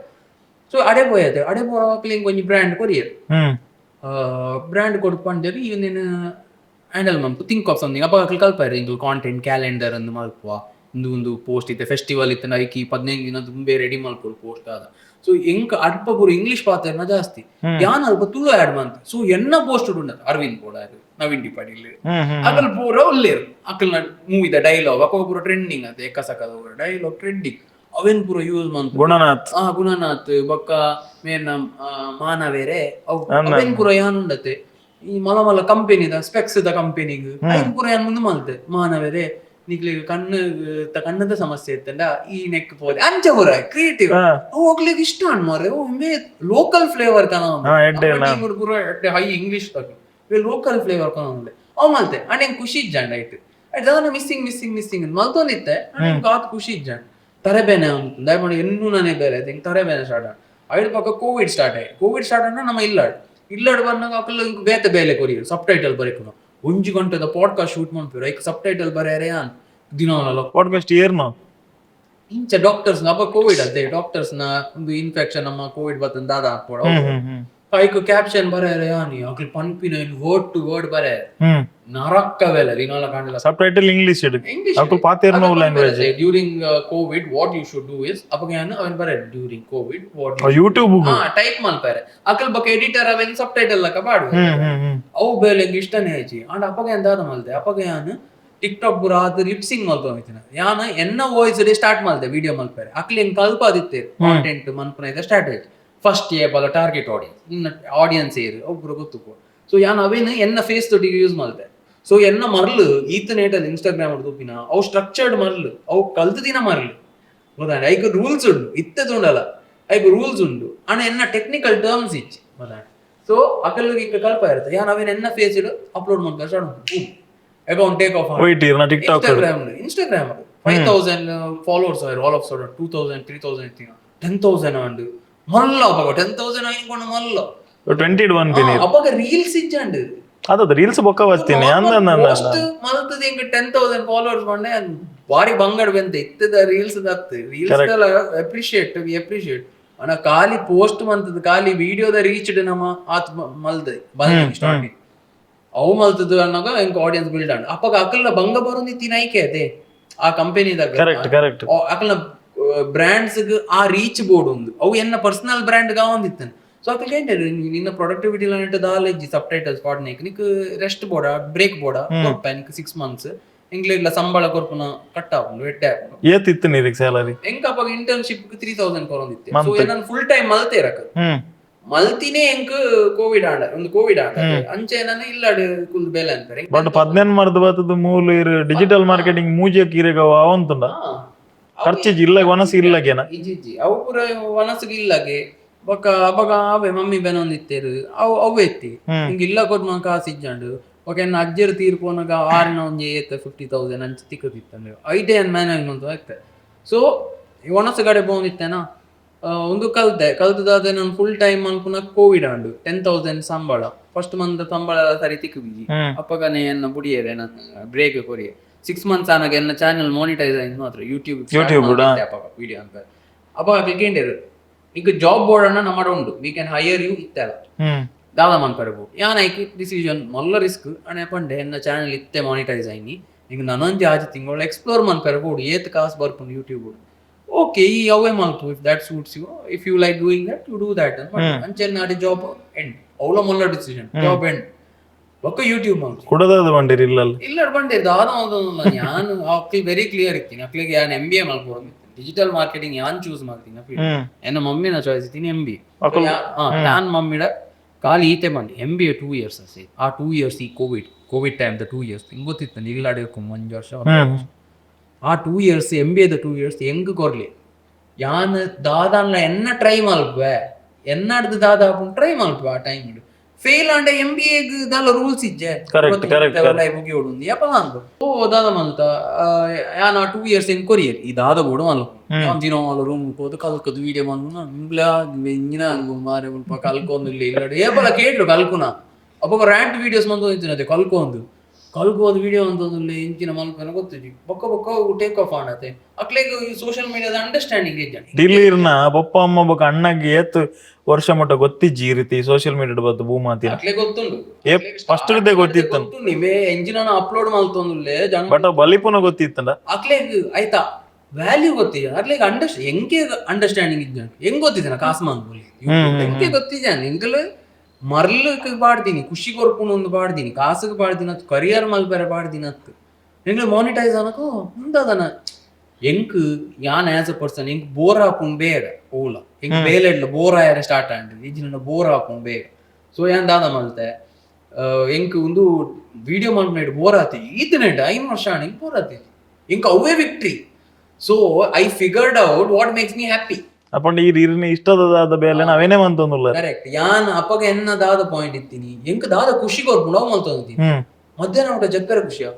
ಸೊ ಅಡೆ ಪೋಯದೆ ಅಡೆ ಪೋವಾಕ್ಲಿಂಗ್ ಒಂಜಿ ಬ್ರ್ಯಾಂಡ್ ಕೊರಿಯರ್ ಹ್ಮ್ ಬ್ರ್ಯಾಂಡ್ ಕೊಡ್ಕೊಂಡೇರಿ ಇವನೇನು ಹ್ಯಾಂಡಲ್ ಮಲ್ಪು ಥಿಂಕ್ ಆಫ್ ಸಮಥಿಂಗ್ ಅಪ್ಪ ಕಲ್ಪಾರೆ ಇಂದು ಕಾಂಟೆಂಟ್ ಕ್ಯಾಲೆಂಡರ್ ಅನ್ನು ಮಲ್ಪುವ ಒಂದು ಪೋಸ್ಟ್ ಇತ್ತೆ ಫೆಸ್ಟಿವಲ್ ಇತ್ತೆ ನೈಕಿ 15 ದಿನ ತುಂಬೆ ರೆಡಿ ಮಲ್ಪುರು ಪೋಸ್ಟ್ ಆದ ಸೊ ಎಂಕ್ ಅಲ್ಪ ಪೂರ ಇಂಗ್ಲಿಷ್ ಪಾತ್ರನ ಜಾಸ್ತಿ ಯಾನ್ ಅಲ್ಪ ತುಳು ಆಡ್ ಮಂತ್ ಸೊ ಎನ್ನ ಪೋಸ್ಟ್ ಉಂಡದು ಅರವಿಂದ್ ಕೂಡ ನವೀನ್ ಡಿಪಾಡಿಲ್ ಅಕಲ್ ಪೂರ ಒಳ್ಳೆರು ಅಕಲ್ ಮೂವಿದ ಡೈಲಾಗ್ ಅಪ್ಪ ಪೂರ ಟ್ರೆಂಡಿಂಗ್ ಅದ ಎಕ್ಕಸಕದ ಡೈಲಾಗ್ ಟ್ರೆಂಡಿಂಗ್ ಅವೇನ್ ಪೂರ ಯೂಸ್ ಮಂತ್ ಗುಣನಾಥ್ ಬೊಕ್ಕ ಮೇನ್ ಮಾನವೇರೆ ಅವೇನ್ ಪೂರ ಯಾನ್ ಉಂಡತೆ ಈ ಮಲ ಮಲ ಕಂಪೆನಿದ ಸ್ಪೆಕ್ಸ್ ದ ಕಂಪೆನಿಗ್ ಐನ್ ಪೂರ ಯಾನ್ ಮುಂದೆ ಮಲ್ತೆ ಮಾನವೇರೆ ನಿಕ್ಲಿಗೆ ಕಣ್ಣದ ಸಮಸ್ಯೆ ಇತ್ತಂಡ ಈ ನೆಕ್ ಪೋದೆ ಅಂಚ ಪೂರ ಕ್ರಿಯೇಟಿವ್ ಹೋಗ್ಲಿಕ್ಕೆ ಇಷ್ಟ ಅನ್ಮಾರೆ ಲೋಕಲ್ ಫ್ಲೇವರ್ ಪೂರ ಹೈ ಇಂಗ್ಲಿಷ್ ಲೋಕಲ್ ಫ್ಲೇವರ್ ಕನೊಂದೆ ಅವ್ ಮಲ್ತೆ ಅಂಡ್ ಹೆಂಗ್ ಖುಷಿ ಇಜ್ಜಂಡ್ ಐಟ್ ದಾನ ಮಿಸ್ಸಿಂಗ್ ಮಲ್ತೊಂದಿತ್ತೆ ಕಾತ್ ಖುಷಿ ಇಜ್ಜಂಡ್ ತರೆಬೇನೆ ಅಂತ ದಯಮಾಡಿ ಇನ್ನೂ ನಾನೇ ಬೇರೆ ಹೆಂಗ್ ತರೆಬೇನೆ ಸ್ಟಾರ್ಟ್ ಐಡ್ ಪಕ್ಕ ಕೋವಿಡ್ ಸ್ಟಾರ್ಟ್ ಅನ್ನ ನಮ್ಮ ಇಲ್ಲಾಡ್ ಬಂದಾಗ ಅಕಲ್ ಬೇತೆ ಬೇಲೆ ಕೊರಿಯರ್ ಸಬ್ ಟೈಟಲ್ ಬರೀಕು 1 ಗಂಟೆದ ಪಾಡ್ಕಾಸ್ಟ್ ಶೂಟ್ ಮಾಡ್ತೀವಿ ಐಕ್ ಸಬ್ ಟೈಟಲ್ ಬರೆಯರೆ ದಿನ ಪಾಡ್ಕಾಸ್ಟ್ ಏರ್ನ ಇಂಚ ಡಾಕ್ಟರ್ಸ್ ಅಪ್ಪ ಕೋವಿಡ್ ಅದೇ ಡಾಕ್ಟರ್ಸ್ ನ ಒಂದು ಇನ್ಫೆಕ್ಷನ್ ನಮ್ಮ ಕೋವಿಡ್ ಬರ್ತದ ದಾದ ಹಾಕ್ಬೋಡ ಐಕ್ ಕ್ಯಾಪ್ಷನ್ ಬರೆಯರೆ ಯಾನಿ ಅಕಲ್ ಪನ್ಪಿನ ವರ್ಡ್ ಟು ವರ್ಡ್ ಬರೆ ನರಕವೆಲ್ಲ ದಿನಾಲ ಕಾಣಲ್ಲ ಸಬ್ ಟೈಟಲ್ ಇಂಗ್ಲಿಷ್ ಅಕಲ್ ಪಾತೇರ್ನೋ language during Covid what you should do is ಅಪಗಯಾನ ಅವನ್ ಬರೆ during Covid what YouTube type ಮಲ್ಪಾರೆ ಅಕಲ್ ಬಕ ಎಡಿಟರ್ ಅವೆನ್ ಸಬ್ ಟೈಟಲ್ ಲಕ ಬಾಡು ಅವು ಬೇಲೆಗ್ ಇಷ್ಟನೇ ಐಚಿ ಅಂಡ್ ಅಪಗಯಾನ ದಾದ ಮಲ್ದೆ ಅಪಗಯಾನ ಟಿಕ್ಟಾಕ್ ಬುರ ಅದು ಲಿಪ್ಸಿಂಗ್ ಮಲ್ತೋಯ್ತಿನ ಯಾನ ಎನ್ನ ವಾಯ್ಸ್ ಡೇ ಸ್ಟಾರ್ಟ್ ಮಲ್ದೆ ವಿಡಿಯೋ ಮಲ್ಪಾರೆ ಅಕ್ಲಿ ಹೆಂಗ್ ಕಲ್ಪಾದಿತ್ತೆ ಕಾಂಟೆಂಟ್ ಮನ್ಪುನ ಇದೆ ಸ್ಟಾರ್ಟ್ ಆಯ್ತು ಫಸ್ಟ್ ಏಬಲ ಟಾರ್ಗೆಟ್ ಆಡಿಯನ್ಸ್ ಇನ್ನ ಆಡಿಯನ್ಸ್ ಏರು ಒಬ್ರು ಗೊತ್ತುಕೋ ಸೊ ಯಾನ್ ಅವೇನು ಎನ್ನ ಫೇಸ್ ತೊಟ್ಟಿಗೆ ಯೂಸ್ ಮಲ್ದೆ ಸೊ ಎನ್ನ ಮರ್ಲು ಈತ ನೇಟಲ್ ಇನ್ಸ್ಟಾಗ್ರಾಮ್ ತೂಪಿನ ಅವು ಸ್ಟ್ರಕ್ಚರ್ಡ್ ಮರ್ಲು ಅವು ಕಲ್ತು ದಿನ ಮರ್ಲು ಗೊತ್ತಾಂಡ ಐಕ್ ರೂಲ್ಸ್ ಉಂಡು ಇತ್ತದ ಉಂಡಲ್ಲ ಐಕ್ ರೂಲ್ಸ್ ಉಂಡು ಅಣ್ಣ ಎನ್ನ ಟೆಕ್ನಿಕಲ್ ಟರ್ಮ್ಸ್ ಇಚ್ಚಿ ಗೊತ್ತಾಂಡ ಸೊ ಅಕಲ್ಗೆ ಈಗ ಕಲ್ಪ ಇರುತ್ತೆ ಯಾನ್ ಅವೇನ್ ಎನ್ನ ಫೇಸ್ ಇಡು ಅಪ್ಲೋಡ್ ಮಾಡ್ತಾರೆ start account take off Instagram 5000 followers all of sudden 2000 3000 10,000 and ಮಲ್ಲ ಅಪಗ 10,000 ಆಯ್ಕೊಂಡು ಮಲ್ಲ 21 ಪಿನಿ ಅಪಗ ರೀಲ್ಸ್ ಇಜ್ಜಂಡ್ ಅದದ ರೀಲ್ಸ್ ಬೊಕ್ಕ ಬರ್ತೀನಿ ಪೋಸ್ಟ್ ಮಲ್ತದ ಹಿಂಗ 10,000 ಫಾಲೋವರ್ಸ್ ಬಂಡೆ ಬಾರಿ ಬಂಗಡ್ ಬಂತ ಇತ್ತದ ರೀಲ್ಸ್ ದತ್ತ ರೀಲ್ಸ್ ಎಲ್ಲ ಅಪ್ರಿಶಿಯೇಟ್ ಅಣ್ಣ ಖಾಲಿ ಪೋಸ್ಟ್ ಮಂತದ ಖಾಲಿ ವಿಡಿಯೋದ ರೀಚ್ಡ್ ನಮ್ಮ ಆತ್ ಮಲ್ದ ಬಂದ ಸ್ಟಾರ್ಟಿಂಗ್ ಅವು ಮಲ್ತದ ಅನ್ನೋಗ ಹಿಂಗ ಆಡಿಯನ್ಸ್ ಬಿಲ್ಡ್ ಆಂಡ್ ಅಪಗ ಅಕಲ್ನ ಬಂಗ ಬರೋಂದಿತ್ತಿ ನೈಕೆ ಅದೇ ಆ ಕಂಪನಿದಾಗ ಕರೆಕ್ಟ್ ಅಕಲ್ನ ಬ್ರ್ಯಾಂಡ್ಸ್ ಆ ರೀಚ್ ಬೋರ್ಡ್ ಒಂದು ಅವು ಎನ್ನ ಪರ್ಸನಲ್ ಬ್ರ್ಯಾಂಡ್ గా ಒಂದಿತ್ತನ್ ಸೊ ಅಕಲ್ ಕೇಂದ್ರ ನಿನ್ನ ಪ್ರೊಡಕ್ಟಿವಿಟಿ ಲಾಂಟ್ ದಾಲೇಜ್ ಸಬ್ ಟೈಟಲ್ಸ್ ಪಾಡ್ನೇಕ್ ನಿಕ್ ರೆಸ್ಟ್ ಬೋರ್ಡ ಬ್ರೇಕ್ ಬೋರ್ಡ ಕೊರ್ಪೆನಿಕ್ 6 ಮಂತ್ಸ್ ಇಂಗ್ಲಿಷ್ಲ ಸಂಬಳ ಕೊರ್ಪುನ ಕಟ್ ಆಪುಂಡು ವೆಟ್ಟೆ ಆಪುಂಡು ಏತಿತ್ತು ನಿರಿಕ್ ಸ್ಯಾಲರಿ ಎಂಕ ಅಪಗ ಇಂಟರ್ನ್‌ಶಿಪ್ 3000 ಕೊರೊಂದಿತ್ತೆ ಸೊ ಏನನ್ ಫುಲ್ ಟೈಮ್ ಮಲ್ತೇರಕ ಮಲ್ತಿನೇ ಎಂಕ ಕೋವಿಡ್ ಆಂಡ ಅಂಚೆ ನಾನು ಇಲ್ಲಾಡು ಕುಲ್ ಬೇಲೆ ಅಂತಾರೆ ಬಟ್ 15 ಮರ್ದ ಬತ್ತದ ಮೂಲ ಇರು ಡಿಜಿಟಲ್ ಮಾರ್ಕೆಟಿಂಗ್ ಮೂಜೆ ಕಿರೆಗವ ಅವಂತುಂಡ ಖರ್ಚು ಇಲ್ಲ ವನಸ್ ಇಲ್ಲಗೇನ ಇಜ್ಜಿ ಅವು ಪೂರ ವನಸ್ಗೆ ಇಲ್ಲಗೆ ಬೊಕ್ಕ ಅಬಗ ಅವೇ ಮಮ್ಮಿ ಬೆನೊಂದಿತ್ತೇರು ಅವು ಎತ್ತಿ ಹಿಂಗ ಇಲ್ಲ ಕೊಟ್ಟು ಕಾಸು ಇಜ್ಜಂಡು ಓಕೆ ನನ್ನ ಅಜ್ಜರು ತೀರ್ಪೋನಾಗ 6 ಒಂಜಿ 50,000 ಅಂಚೆ ತಿಕ್ಕತಿತ್ತಂಡು ಐಟೇ ಅನ್ ಮ್ಯಾನೇಜ್ ಅಂತ ಆಗ್ತದೆ ಸೊ ವನಸ್ ಗಡೆ ಬೋಂದಿತ್ತೇನಾ ಒಂದು ಕಲ್ತದಾದ ನಾನು ಫುಲ್ ಟೈಮ್ ಅನ್ಪುನ ಕೋವಿಡ್ ಆಂಡು 10,000 ಸಂಬಳ ಫಸ್ಟ್ ಮಂತ್ ಸಂಬಳ ಸರಿ ತಿಕ್ಕುಬಿಜಿ ಅಪ್ಪಗನೆ ಎನ್ನ ಬುಡಿಯರೆ ನಾನು ಬ್ರೇಕ್ ಕೊರಿಯೆ 6 ಮಂತ್ಸ್ ಆನಾಗ ಎನ್ನ ಚಾನೆಲ್ ಮಾನಿಟೈಸ್ ಆಯ್ತು ಮಾತ್ರ ಯೂಟ್ಯೂಬ್ ವಿಡಿಯೋ ಅಂತ ಅಪ್ಪ ಕ್ಲಿಕೇಂಡರು ಈಗ ಜಾಬ್ ಬೋರ್ಡ್ ಅನ್ನ ನಮ್ಮ ಉಂಡು ವಿ ಕ್ಯಾನ್ ಹೈಯರ್ ಯು ಇತ್ತಲ್ಲ ದಾದ ಮನ್ಪರಬಹುದು ಯಾನ್ ಐಕಿ ಡಿಸಿಷನ್ ಮಲ್ಲ ರಿಸ್ಕ್ ಅಣೆ ಪಂಡೆ ಎನ್ನ ಚಾನೆಲ್ ಇತ್ತೆ ಮಾನಿಟೈಸ್ ಆಯ್ನಿ ಈಗ ನನಂಜಿ ಆಜಿ ತಿಂಗಳು ಎಕ್ಸ್ಪ್ಲೋರ್ ಮನ್ಪರಬಹುದು ಏತ್ ಕಾಸು ಬರ್ಪುಂಡು ಯೂಟ್ಯೂಬ್ ಓಕೆ ಈ ಅವೇ ಮಲ್ಪು if that suits you if you like doing that you do that ಅಂಚೆ ನಾಡಿ ಜಾಬ್ ಎಂಡ್ ಅವಳ ಮಲ್ಲ ಡಿಸಿಷನ್ ಜಾಬ್ ಎಂಡ್ ಒಕ್ಕ ಯೂಟ್ಯೂಬ್ ಮಾಡ್ತೀವಿ ಕೊಡದಾದ ಬಂದಿರಿ ಇಲ್ಲ ಬಂದಿರಿ ದಾದ ನಾನು ಅಕ್ಲಿ ವೆರಿ ಕ್ಲಿಯರ್ ಇರ್ತೀನಿ ಅಕ್ಲಿಗೆ ಯಾನ್ MBA ಮಾಡ್ಬೋದು ಡಿಜಿಟಲ್ ಮಾರ್ಕೆಟಿಂಗ್ ಯಾನ್ ಚೂಸ್ ಮಾಡ್ತೀನಿ ಎನ್ನ ಮಮ್ಮಿನ ಚಾಯ್ಸ್ ಇದ್ದೀನಿ MBA ನಾನ್ ಮಮ್ಮಿಡ ಖಾಲಿ ಈತೆ ಮಾಡಿ MBA 2 years ಅಷ್ಟೇ ಆ 2 years ಈ ಕೋವಿಡ್ ಟೈಮ್ ದ 2 years ಹಿಂಗ್ ಗೊತ್ತಿತ್ತು ಇಲ್ಲಾಡಬೇಕು 1 ವರ್ಷ ಆ 2 years MBA ದ 2 years ಹೆಂಗ್ ಕೊರ್ಲಿ ಯಾನ್ ದಾದಾನ್ಲ ಎನ್ನ ಟ್ರೈ ಮಲ್ಪೆ ಎನ್ನಡ್ದು ದಾದ ಟ್ರೈ ಮಲ್ಪೆ ಆ ಟೈಮ್ ಫೇಲ್ ಆಂಡೆ MBA ದಾಲ ರೂಲ್ಸ್ ಇಜ್ಜೆ ಮುಗಿ ಓಡುಂದು ಯಪ್ಪ ಅಂದು ಓ ದಾದ ಮಲ್ತ ಯಾನ್ ಆ 2 years ಹೆಂಗ್ ಕೊರಿಯರ್ ಈ ದಾದ ಬೋಡು ಮಲ್ಪು ದಿನ ಮಲ್ಲ ರೂಮ್ ಹೋದು ಕಲ್ಕದು ವಿಡಿಯೋ ಮಲ್ಪುನ ಇಂಗ್ಲ ಇಂಜಿನ ಮಾರೆ ಮುಲ್ಪ ಕಲ್ಕೊಂದು ಇಲ್ಲ ಇಲ್ಲಡೆ ಏಪಲ ಕೇಟ್ರು ಕಲ್ಕುನ ಅಪ್ಪ ರ್ಯಾಂಟ್ ವಿಡಿಯೋಸ್ ಮಂದು ಇತ್ತಿನದೆ ಕಲ್ಕೊಂದು ಕಲ್ಗೋದ ವಿಡಿಯೋ ಅಂತಂದ್ರೆ ಇಂಚಿನ ಮಲ್ಪನ ಗೊತ್ತಿದ್ವಿ ಬೊಕ್ಕ ಬೊಕ್ಕ ಟೇಕ್ ಆಫ್ ಆಣತೆ ಅಕ್ಲೆಗ್ ಈ ಸೋಷಿಯಲ್ ಮೀಡಿಯಾದ ಅಂಡರ್ಸ್ಟ್ಯಾಂಡಿಂಗ್ ಇಜ್ಜ ಡಿಲೀರ್ನ ಪಪ್ಪ ಅಮ್ಮ ಬೊಕ ಅಣ್ಣಗೆ ಏತ್ ವರ್ಷ ಮಟ್ಟ ಗೊತ್ತಿಜ್ಜಿ ಈ ರೀತಿ ಸೋಷಿಯಲ್ ಮೀಡಿಯಾಡ್ ಬತ್ತು ಭೂಮಾತಿನ ಅಕ್ಲೆ ಗೊತ್ತುಂಡು ಫಸ್ಟ್ ಗೊತ್ತಿತ್ತ ನೀವೇ ಎಂಜಿನ ಅಪ್ಲೋಡ್ ಮಲ್ತೊಂದುಲ್ಲೆ ಜನ ಬಟ್ ಬಲಿಪುನ ಗೊತ್ತಿತ್ತಂಡ ಅಕ್ಲೆಗ್ ಆಯ್ತಾ ವ್ಯಾಲ್ಯೂ ಗೊತ್ತಿಲ್ಲ ಅಕ್ಲೆಗ್ ಎಂಗೆ ಅಂಡರ್ಸ್ಟ್ಯಾಂಡಿಂಗ್ ಇಜ್ಜ ಹೆಂಗ್ ಗೊತ್ತಿದ್ದಾನ ಕಾಸ್ಮಾನ್ ಬೋಲಿ ಎಂಗೆ ಗೊತ್ತಿದ್ದಾನ ಎಂಕಲ್ ಮರ್ಲಕ್ಕೆ ಬಾಡ್ದೀನಿ ಖುಷಿ ಕೊರ್ಪುಣ ಒಂದು ಬಾಡ್ದೀನಿ ಕಾಸಿಗೆ ಬಾಡ್ದಿನ ಕರಿಯರ್ ಮಲ್ಬೇರೆ ಬಾಡ್ದಿನ ಎಂಗ್ಲ ಮಾನಿಟೈಸ್ ಅನ್ನಕೋ ಮುಂದದನ ಎಂಕ್ ಯಾನ್ ಆಸ್ ಅ ಪರ್ಸನ್ ಎಂಕ್ ಬೋರ್ ಹಾಪುಂಡ್ ಬೇಗ ಓಲ ಎಂಕ್ ಬೇಲೆಡ್ಲ ಬೋರ್ ಆಯರೆ ಸ್ಟಾರ್ಟ್ ಆಂಡ್ ಈಜಿನ ಬೋರ್ ಹಾಪುಂಡ್ ಬೇಗ ಸೊ ಯಾನ್ ದಾದ ಮಲ್ತೆ ಎಂಕ್ ಒಂದು ವಿಡಿಯೋ ಮಲ್ಪನೇಡ್ ಬೋರ್ ಆತಿ ಈತನೆಡ್ 5 ವರ್ಷ ಆಣ ಎಂಕ್ ಬೋರ್ ಆತಿ ಎಂಕ್ ಅವೇ victory so I figured out what makes me happy ಅಪ್ಪಂಡ ಈ ಇರ್ನ ಇಷ್ಟದಾದ ಬೇಲೆ ನಾವೇನೇ ಮಂತೊಂದುಲ್ಲ ಕರೆಕ್ಟ್ ಯಾನ್ ಅಪ್ಪಗ ಎನ್ನ ದಾದ ಪಾಯಿಂಟ್ ಇತ್ತೀನಿ ಎಂಕ್ ದಾದ ಖುಷಿ ಕೊರ್ಪುಂಡ್ ಅವ್ ಮಲ್ತೊಂದಿನಿ ಮಧ್ಯಾಹ್ನ ಊಟ ಜಪ್ಪರ ಖುಷಿಯ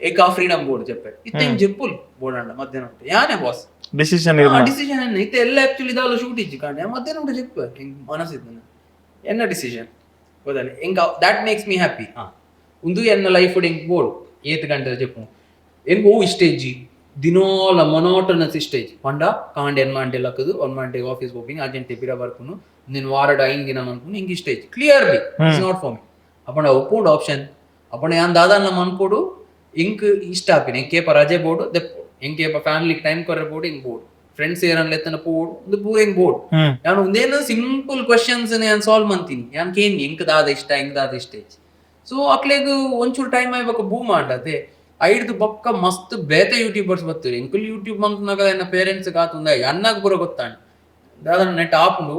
ಏಕ ಫ್ರೀಡಮ್ ಬೋರ್ಡ್ ಜಪ್ಪೆ ಇತ್ತೆ ಜೆಪ್ಪುಲ್ ಬೋರ್ಡ್ ಅಂಡ ಮಧ್ಯಾಹ್ನ ಊಟ ಯಾನೇ ಬಾಸ್ ಡಿಸಿಷನ್ ಡಿಸಿಷನ್ ಎನ್ನ ಇತ್ತೆ ಎಲ್ಲ ಆಕ್ಚುಲಿ ದಾಲ ಶೂಟ್ ಇಜ್ಜಿ ಕಾಂಡೆ ಮಧ್ಯಾಹ್ನ ಊಟ ಜೆಪ್ಪ ಎಂಕ್ ಮನಸ್ಸಿದ್ದನ ಎನ್ನ ಡಿಸಿಷನ್ ಗೊತ್ತಲ್ಲ ಎಂಕ್ ದಟ್ ಮೇಕ್ಸ್ ಮೀ ಹ್ಯಾಪಿ ಉಂದು ಎನ್ನ ಲೈಫ್ ಎಂಕ್ ಬೋರ್ಡ್ 8 ಗಂಟೆ ಜೆಪ್ಪು ಎಂಕ್ ಓ ಇಷ್ಟೇಜಿ ದಿನೋಲ ಮೊನೋಟನಸ್ ಸ್ಟೇಜ್ ಪಂಡ ಕಾಂಡ್ ಎನ್ ಮಂಡೆ ಲಕ್ಕದು 1 ಮಂಡೆ ಆಫೀಸ್ ಹೋಗ್ತೀನಿ ಅರ್ಜೆಂಟ್ ಬಿರ ಬರ್ಪುನು ನೀನು ವಾರಡ 5 ದಿನ ಅನ್ಕೊಂಡು ಹಿಂಗೆ stage clearly it's not for me ಅಪ್ಪಣ ಒಪ್ಪೋಡು ಆಪ್ಷನ್ ಅಪ್ಪಣ ಯಾನ್ ದಾದಾನ ಮನ್ಕೊಡು ಇಂಕ್ ಇಷ್ಟ ಆಪಿನ ಎಂಕೇಪ ರಜೆ ಬೋರ್ಡು ದೆಪ್ಪು ಎಂಕೇಪ ಫ್ಯಾಮಿಲಿಗೆ ಟೈಮ್ ಕೊರ್ರೆ ಬೋರ್ಡು ಹಿಂಗ್ ಬೋರ್ಡು ಫ್ರೆಂಡ್ಸ್ ಏರನ್ಲ ಎತ್ತನ ಪೋಡು ಒಂದು ಪೂರ ಹಿಂಗ್ ಬೋರ್ಡು ನಾನು ಒಂದೇನು ಸಿಂಪಲ್ ಕ್ವಶನ್ಸ್ ನಾನು ಸಾಲ್ವ್ ಮಾಡ್ತೀನಿ ಯಾನ್ ಕೇನಿ ಎಂಕ್ ದಾದ ಇಷ್ಟ ಹೆಂಗ್ ದಾದ ಇಷ್ಟೇಜ್ ಸೊ ಅಕ್ಲೆಗ್ ಒಂಚೂರು ಟೈಮ್ ಆಯ್ಬೇಕು ಬೂ ಮಾಡದೆ ಐಡ್ದು ಬೊಕ್ಕ ಮಸ್ತ್ ಬೇತೆ ಯೂಟ್ಯೂಬರ್ಸ್ ಬರ್ತಾರೆ ಎಂಕುಲ್ ಯೂಟ್ಯೂಬ್ ಮಂತ್ನಾಗ ಎನ್ನ ಪೇರೆಂಟ್ಸ್ ಆತುಂದ ಅನ್ನಗ ಪೂರ ಗೊತ್ತಾಂಡ್ ದಾದನ ನೆಟ್ ಆಪುಂಡು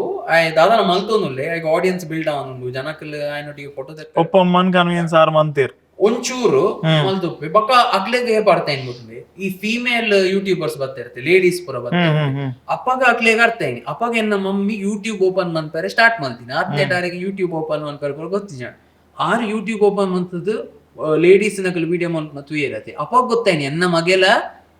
ದಾದನ ಮಲ್ತೊಂದುಲ್ಲೆ ಈಗ ಆಡಿಯನ್ಸ್ ಬಿಲ್ಡ್ ಆವನುಂಡು ಜನಕ್ಕಲ್ ಆಯ್ನೊಟ್ಟಿಗೆ ಫೋಟೋ ತೆಕ್ಕ ಒಪ್ಪಮ್ಮನ್ ಕನ್ವಿನ್ಸ್ ಆರ್ ಮಂತೀರ್ ಒಂಚೂರು ಮಲ್ತೊಪ್ಪಿ ಬೊಕ್ಕ ಅಕ್ಲೆಗೆ ಬರ್ತಾ ಗೊತ್ತಿದೆ ಈ ಫೀಮೇಲ್ ಯೂಟ್ಯೂಬರ್ಸ್ ಬರ್ತಿರ್ತೆ ಲೇಡೀಸ್ ಪೂರ ಬರ್ತಾರೆ ಅಪ್ಪಗ ಅಕ್ಲೆಗೆ ಅರ್ಥ ಏನಿ ಅಪ್ಪಗ ಎನ್ನ ಮಮ್ಮಿ ಯೂಟ್ಯೂಬ್ ಓಪನ್ ಮನ್ಪರೆ ಸ್ಟಾರ್ಟ್ ಮಾಡ್ತೀನಿ 18 ಯೂಟ್ಯೂಬ್ ಓಪನ್ ಮನ್ಪರೆ ಪೂರ ಗೊತ್ತಿಜ ಆರು ಯೂಟ್ಯೂಬ್ ಓಪನ್ ಮಂತದ್ದು ಲೇಡೀಸ್ ನಕಲ್ ವಿಡಿಯೋ ಮಲ್ಪನ ತೂಯರತೆ ಅಪ್ಪಾಗ ಗೊತ್ತಾಯ್ನಿ ಎನ್ನ ಮಗೆಲ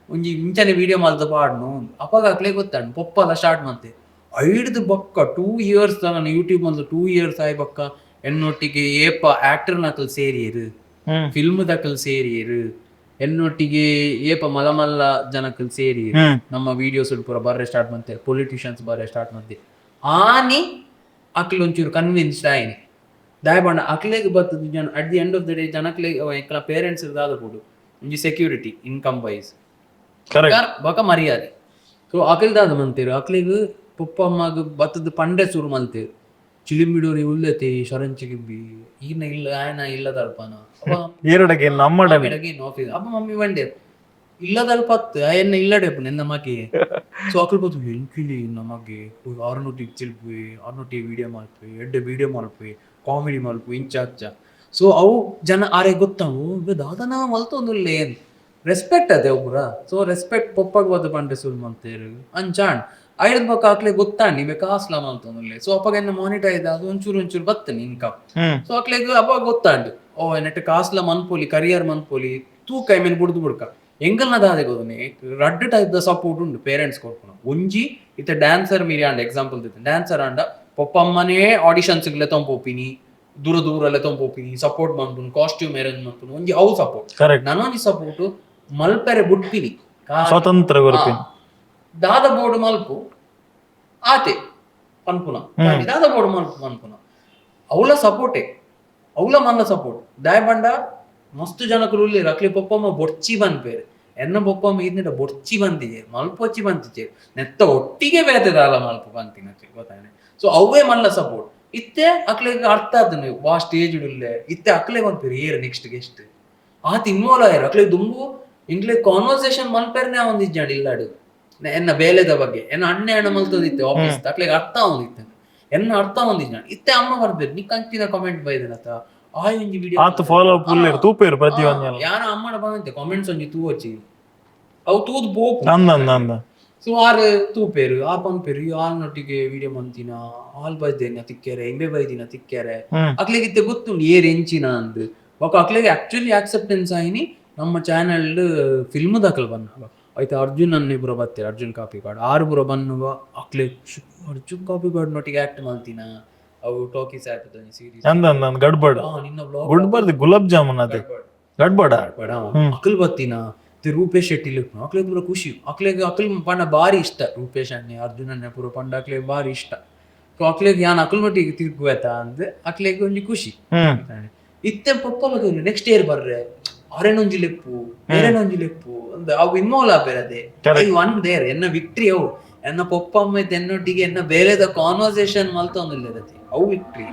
ಒಂಜಿ ಇಂಚನೆ ವಿಡಿಯೋ ಮಲ್ದ ಪಾಡ್ನು ಅಪ್ಪಾಗ ಅಕ್ಲೆ ಗೊತ್ತಾಂಡು ಪೊಪ್ಪಲ ಸ್ಟಾರ್ಟ್ ಮಾಡ್ತೆ ಐಡ್ದು ಬೊಕ್ಕ 2 years ನಾನು ಯೂಟ್ಯೂಬ್ ಮಲ್ದ 2 years ಆಯ್ ಬೊಕ್ಕ ಎನ್ನೊಟ್ಟಿಗೆ ಏಪ ಆಕ್ಟರ್ ನಕಲ್ ಸೇರಿಯರು ಫಿಲ್ಮ್ ದಕಲ್ ಸೇರಿಯರು ಎನ್ನೊಟ್ಟಿಗೆ ಏಪ ಮಲ ಮಲ್ಲ ಜನಕಲ್ ಸೇರಿಯರು ನಮ್ಮ ವಿಡಿಯೋಸ್ ಪೂರ ಬರ್ರೆ ಸ್ಟಾರ್ಟ್ ಮಾಡ್ತಾರೆ ಪೊಲಿಟಿಷಿಯನ್ಸ್ ಬರ್ರೆ ಸ್ಟಾರ್ಟ್ ಮಾಡ್ತಾರೆ ಆನಿ ಅಕ್ಲ್ ಒಂಚೂರು ಕನ್ವಿನ್ಸ್ಡ್ ಆಯ್ನಿ ದಾಯಬಂಡ ಅಕ್ಲೆಗ್ ಬರ್ತದ ಜನ at the end of the day ಜನಕ್ಲೆ ಎಂಕಲ ಪೇರೆಂಟ್ಸ್ ದಾದ ಕೊಡು ಒಂಜಿ ಸೆಕ್ಯೂರಿಟಿ ಇನ್ಕಮ್ ವೈಸ್ ಬೊಕ ಮರ್ಯಾದೆ ಸೊ ಅಕ್ಲೆಗ್ ದಾದ ಮಂತೇರು ಅಕ್ಲೆಗ್ ಪಪ್ಪ ಅಮ್ಮಗ್ ಬತ್ತದ ಪಂಡೆ ಸುರು ಮಲ್ತೇರು ಚಿಲಿಂಬಿಡೋರಿ ಉಳ್ಳತೆ ಶರಣ್ ಚಿಲಿಂಬಿ ಈನ ಇಲ್ಲ ಆಯನ ಇಲ್ಲದಲ್ಪನ ಏರಡಗೆ ನಮ್ಮಡಗೆ ಆಫೀಸ್ ಅಪ್ಪ ಮಮ್ಮಿ ಬಂಡೆ ಇಲ್ಲದಲ್ಪತ್ತು ಎನ್ನ ಇಲ್ಲಡೆಪ್ಪು ನೆನ್ನ ಮಗೆ ಸೊ ಅಕ್ಲು ಬತ್ತು ಎಂಕಿಲಿ ನಮಗೆ ಆರ್ನೊಟ್ಟಿಗೆ ಚಿಲ್ಪಿ ಆರ್ನೊಟ್ಟಿಗೆ ವಿಡಿಯೋ ಮಾಡ್ಪಿ ಎಡ್ಡೆ ವಿಡಿಯೋ ಮಾಡ್ಪಿ ಕಾಮಿಡಿ ಮಲ್ಪು ಇಂಚ ಹಚ್ಚ ಸೊ ಅವು ಜನ ಆರೆ ಗೊತ್ತಾವು ದಾದನ ಮಲ್ತೊಂದುಲ್ಲೆ ಏನ್ ರೆಸ್ಪೆಕ್ಟ್ ಅದೇ ಒಬ್ಬರ ಸೊ ರೆಸ್ಪೆಕ್ಟ್ ಪೊಪ್ಪಗ್ ಬದ ಪಂಡೆ ಸುಲ್ ಮಲ್ತೇರು ಅಂಚಾಣ್ ಐದ್ ಬೊಕ್ಕ ಅಕ್ಲೆ ಗೊತ್ತಾಂಡ್ ನೀವೇ ಕಾಸ್ಲ ಮಲ್ತೊಂದುಲ್ಲೆ ಸೊ ಅಪ್ಪಗ ಎನ್ನ ಮಾನಿಟೈಸ್ ಅದು ಒಂಚೂರು ಬತ್ತನಿ ಇನ್ಕಮ್ ಸೊ ಅಕ್ಲೆಗ್ ಅಪ್ಪ ಗೊತ್ತಾಂಡು ಓ ನೆಟ್ ಕಾಸ್ಲ ಮನ್ಪೊಲಿ ಕರಿಯರ್ ಮನ್ಪೊಲಿ ತೂಕ ಐಮೇಲೆ ಬುಡ್ದು ಬುಡ್ಕ ಎಂಗಲ್ನ ದಾದೆ ಗೊತ್ತನೆ ರಡ್ಡ್ ಟೈಪ್ ದ ಸಪೋರ್ಟ್ ಉಂಡು ಪೇರೆಂಟ್ಸ್ ಕೊಡ್ಕೊಂಡು ಒಂಜಿ ಇತ್ತ ಡ್ಯಾನ್ಸರ್ ಮೀರಿ ಆಂಡ ಎಕ್ಸಾಂಪಲ್ ದಿತ್ತು ಡ್ಯಾನ್ಸರ್ ಆಂಡ ಪಪ್ಪ ಅಮ್ಮನೇ ಆಡಿಷನ್ಸ್ ತೊಂಪೋಪಿನಿ ದೂರ ದೂರ ತೊಂಪೋಪಿನಿ ಸಪೋರ್ಟ್ ಮಾಡ್ಕೊಂಡು ಕಾಸ್ಟ್ಯೂಮ್ ಅರೇಂಜ್ ಮಾಡ್ಕೊಂಡು ಒಂಜಿ ಅವು ಸಪೋರ್ಟ್ ನಾನೊಂಜಿ ಸಪೋರ್ಟ್ ಮಲ್ಪೆರೆ ಬುಡ್ಪಿನಿ ಸ್ವತಂತ್ರ ದಾದ ಬೋರ್ಡ್ ಮಲ್ಪು ಆತೆ ಪನ್ಪುನ ದಾದ ಬೋರ್ಡ್ ಮಲ್ಪು ಪನ್ಪುನ ಅವಳ ಸಪೋರ್ಟೇ ಅವಳ ಮಲ್ಲ ಸಪೋರ್ಟ್ ದಾಯ ಬಂಡ ಮಸ್ತ್ ಜನಕರು ಉಳ್ಳಿ ಅಕ್ಲಿ ಪಪ್ಪಮ್ಮ ಬೊಡ್ಚಿ ಬಂದ್ಪೇರು ಎನ್ನ ಬೊಪ್ಪಮ್ಮ ಇದ್ನಿಟ ಬೊಡ್ಚಿ ಬಂದಿದೆ ಮಲ್ಪೊಚ್ಚಿ ಬಂತಿಜೆ ನೆತ್ತ ಒಟ್ಟಿಗೆ ಬೇತದಾಲ ಮಲ್ಪ ಬಂತಿನ ಗೊತ್ತಾನೆ ಸೊ ಅವೇ ಮಲ್ಲ ಸಪೋರ್ಟ್ ಇತ್ತೆ ಅಕ್ಲೆಗ್ ಅರ್ಥ ಆದ ನೀವು ವಾ ಸ್ಟೇಜ್ ಇಡಲ್ಲೇ ಇತ್ತೆ ಅಕ್ಲೆ ಬಂದ್ಪೇರು ಏರ್ ನೆಕ್ಸ್ಟ್ ಗೆಸ್ಟ್ ಆತ ಇನ್ವಾಲ್ವ್ ಆಯ್ರು ಅಕ್ಲೆ ದುಂಬು ಇಂಗ್ಲೆ ಕಾನ್ವರ್ಸೇಷನ್ ಮಲ್ಪೇರ್ನೆ ಒಂದಿಜ್ಜಾಡಿ ಇಲ್ಲಾಡು ಎನ್ನ ಬೇಲೆದ ಬಗ್ಗೆ ಎನ್ನ ಅಣ್ಣ ಮಲ್ತದಿತ್ತೆ ಆಫೀಸ್ ಅಕ್ಲೆಗ್ ಅರ್ಥ ಒಂದಿತ್ತೆ ಎನ್ನ ಅರ್ಥ ಒಂದಿಜ್ಜಾಡಿ ಇತ್ತೆ ಅಮ್ಮ ಬರ್ಬೇರು ನೀ ಕಂಚಿನ ಕಮೆಂಟ್ ಬೈದನತ ಆಯೊಂಜಿ ವಿಡಿಯೋ ಆತ ಫಾಲೋ ಪುಲ್ಲೇರು ತೂಪೇರು ಪ್ರತಿಯೊಂದು ಯಾನ ಅಮ್ಮನ ಬಂದಂತೆ ಕಾಮೆಂಟ್ಸ್ ಒಂಜಿ ತೂವಚ್ಚಿ ಅವು ತೂದ್ ಬೋಪು ನಂದ ಸೊ ಆರು ತೂಪೇರು ಆ ಪಂಪೇರು ಆಲ್ನೊಟ್ಟಿಗೆ ವಿಡಿಯೋ ಮಂತಿನ ಆಲ್ ಬೈದೇನ ತಿಕ್ಕ್ಯಾರೆ ಎಂಬೆ ಬೈದಿನ ತಿಕ್ಕ್ಯಾರೆ ಅಕ್ಲೆಗಿತ್ತೆ ಗೊತ್ತುಂಡು ಏರ್ ಎಂಚಿನ ಅಂದ್ ಬೊಕ ಅಕ್ಲೆಗೆ ಆಕ್ಚುಲಿ ಆಕ್ಸೆಪ್ಟೆನ್ಸ್ ಆಯ್ನಿ ನಮ್ಮ ಚಾನೆಲ್ ಫಿಲ್ಮ್ ದಾಖಲ್ ಬನ್ನ ಆಯ್ತು ಅರ್ಜುನ್ ಅನ್ನ ಇಬ್ಬರು ಬರ್ತಾರೆ ಅರ್ಜುನ್ ಕಾಪಿ ಕಾರ್ಡ್ 6 ಬುರ ಬನ್ನುವ ಅಕ್ಲೆ ಅರ್ಜುನ್ ಕಾಪಿ ಕಾರ್ಡ್ ನೊಟ್ಟಿಗೆ ಆಕ್ಟ್ ಮಾಡ್ತೀನ ಅವು ಟಾಕೀಸ್ ಆಯ್ತದ ಸೀರೀಸ್ ಗಡ್ಬಡ್ ನಿನ್ನ ಬ್ಲಾಗ್ ಗುಡ್ಬರ್ದು ಗುಲಾಬ್ ಜಾಮೂನ್ ಅದೇ ಗಡ್ಬಡ ಬಡ ಅಕಲ್ ಬತ್ತಿನ ರೂಪೇಶ್ ಶೆಟ್ಟಿ ಅಕ್ಲೆಗ್ ಪೂರ ಖುಷಿ ಅಕ್ಲೆಗ್ ಪಂಡ ಬಾರಿ ಇಷ್ಟ ರೂಪೇಶ್ ಅಣ್ಣೆ ಅರ್ಜುನನ್ನೇ ಪೂರ ಪಂಡ ಅಕ್ಲೆಗ್ ಬಾರಿ ಇಷ್ಟ ಸೊ ಅಕ್ಲೆಗ್ ಯಾನ್ ಅಕಲ್ ಮಟ್ಟಿಗೆ ತಿರ್ಗುವೇತ ಅಂದ್ ಅಕ್ಲೆಗ್ ಒಂಜಿ ಖುಷಿ. ಇತ್ತೆ ಪೊಪ್ಪಲ ನೆಕ್ಸ್ಟ್ ಇಯರ್ ಬರ್ರೆ ಅವರೇನೊಂಜಿ ಲೆಪ್ಪು ಬೇರೆನೊಂಜಿ ಲೆಪ್ಪು ಅಂದ್ ಅವು ಇನ್ವಾಲ್ವ್ ಆಪೇರದೆ ಒನ್ ದೇರ್ ಎನ್ನ ವಿಕ್ಟ್ರಿ ಅವು ಎನ್ನ ಪೊಪ್ಪ ಅಮ್ಮ ಎನ್ನೊಟ್ಟಿಗೆ ಎನ್ನ ಬೇರೆದ ಕಾನ್ವರ್ಸೇಷನ್ ಮಲ್ತೊಂದಿಲ್ಲರತಿ ಅವು ವಿಕ್ಟ್ರಿ.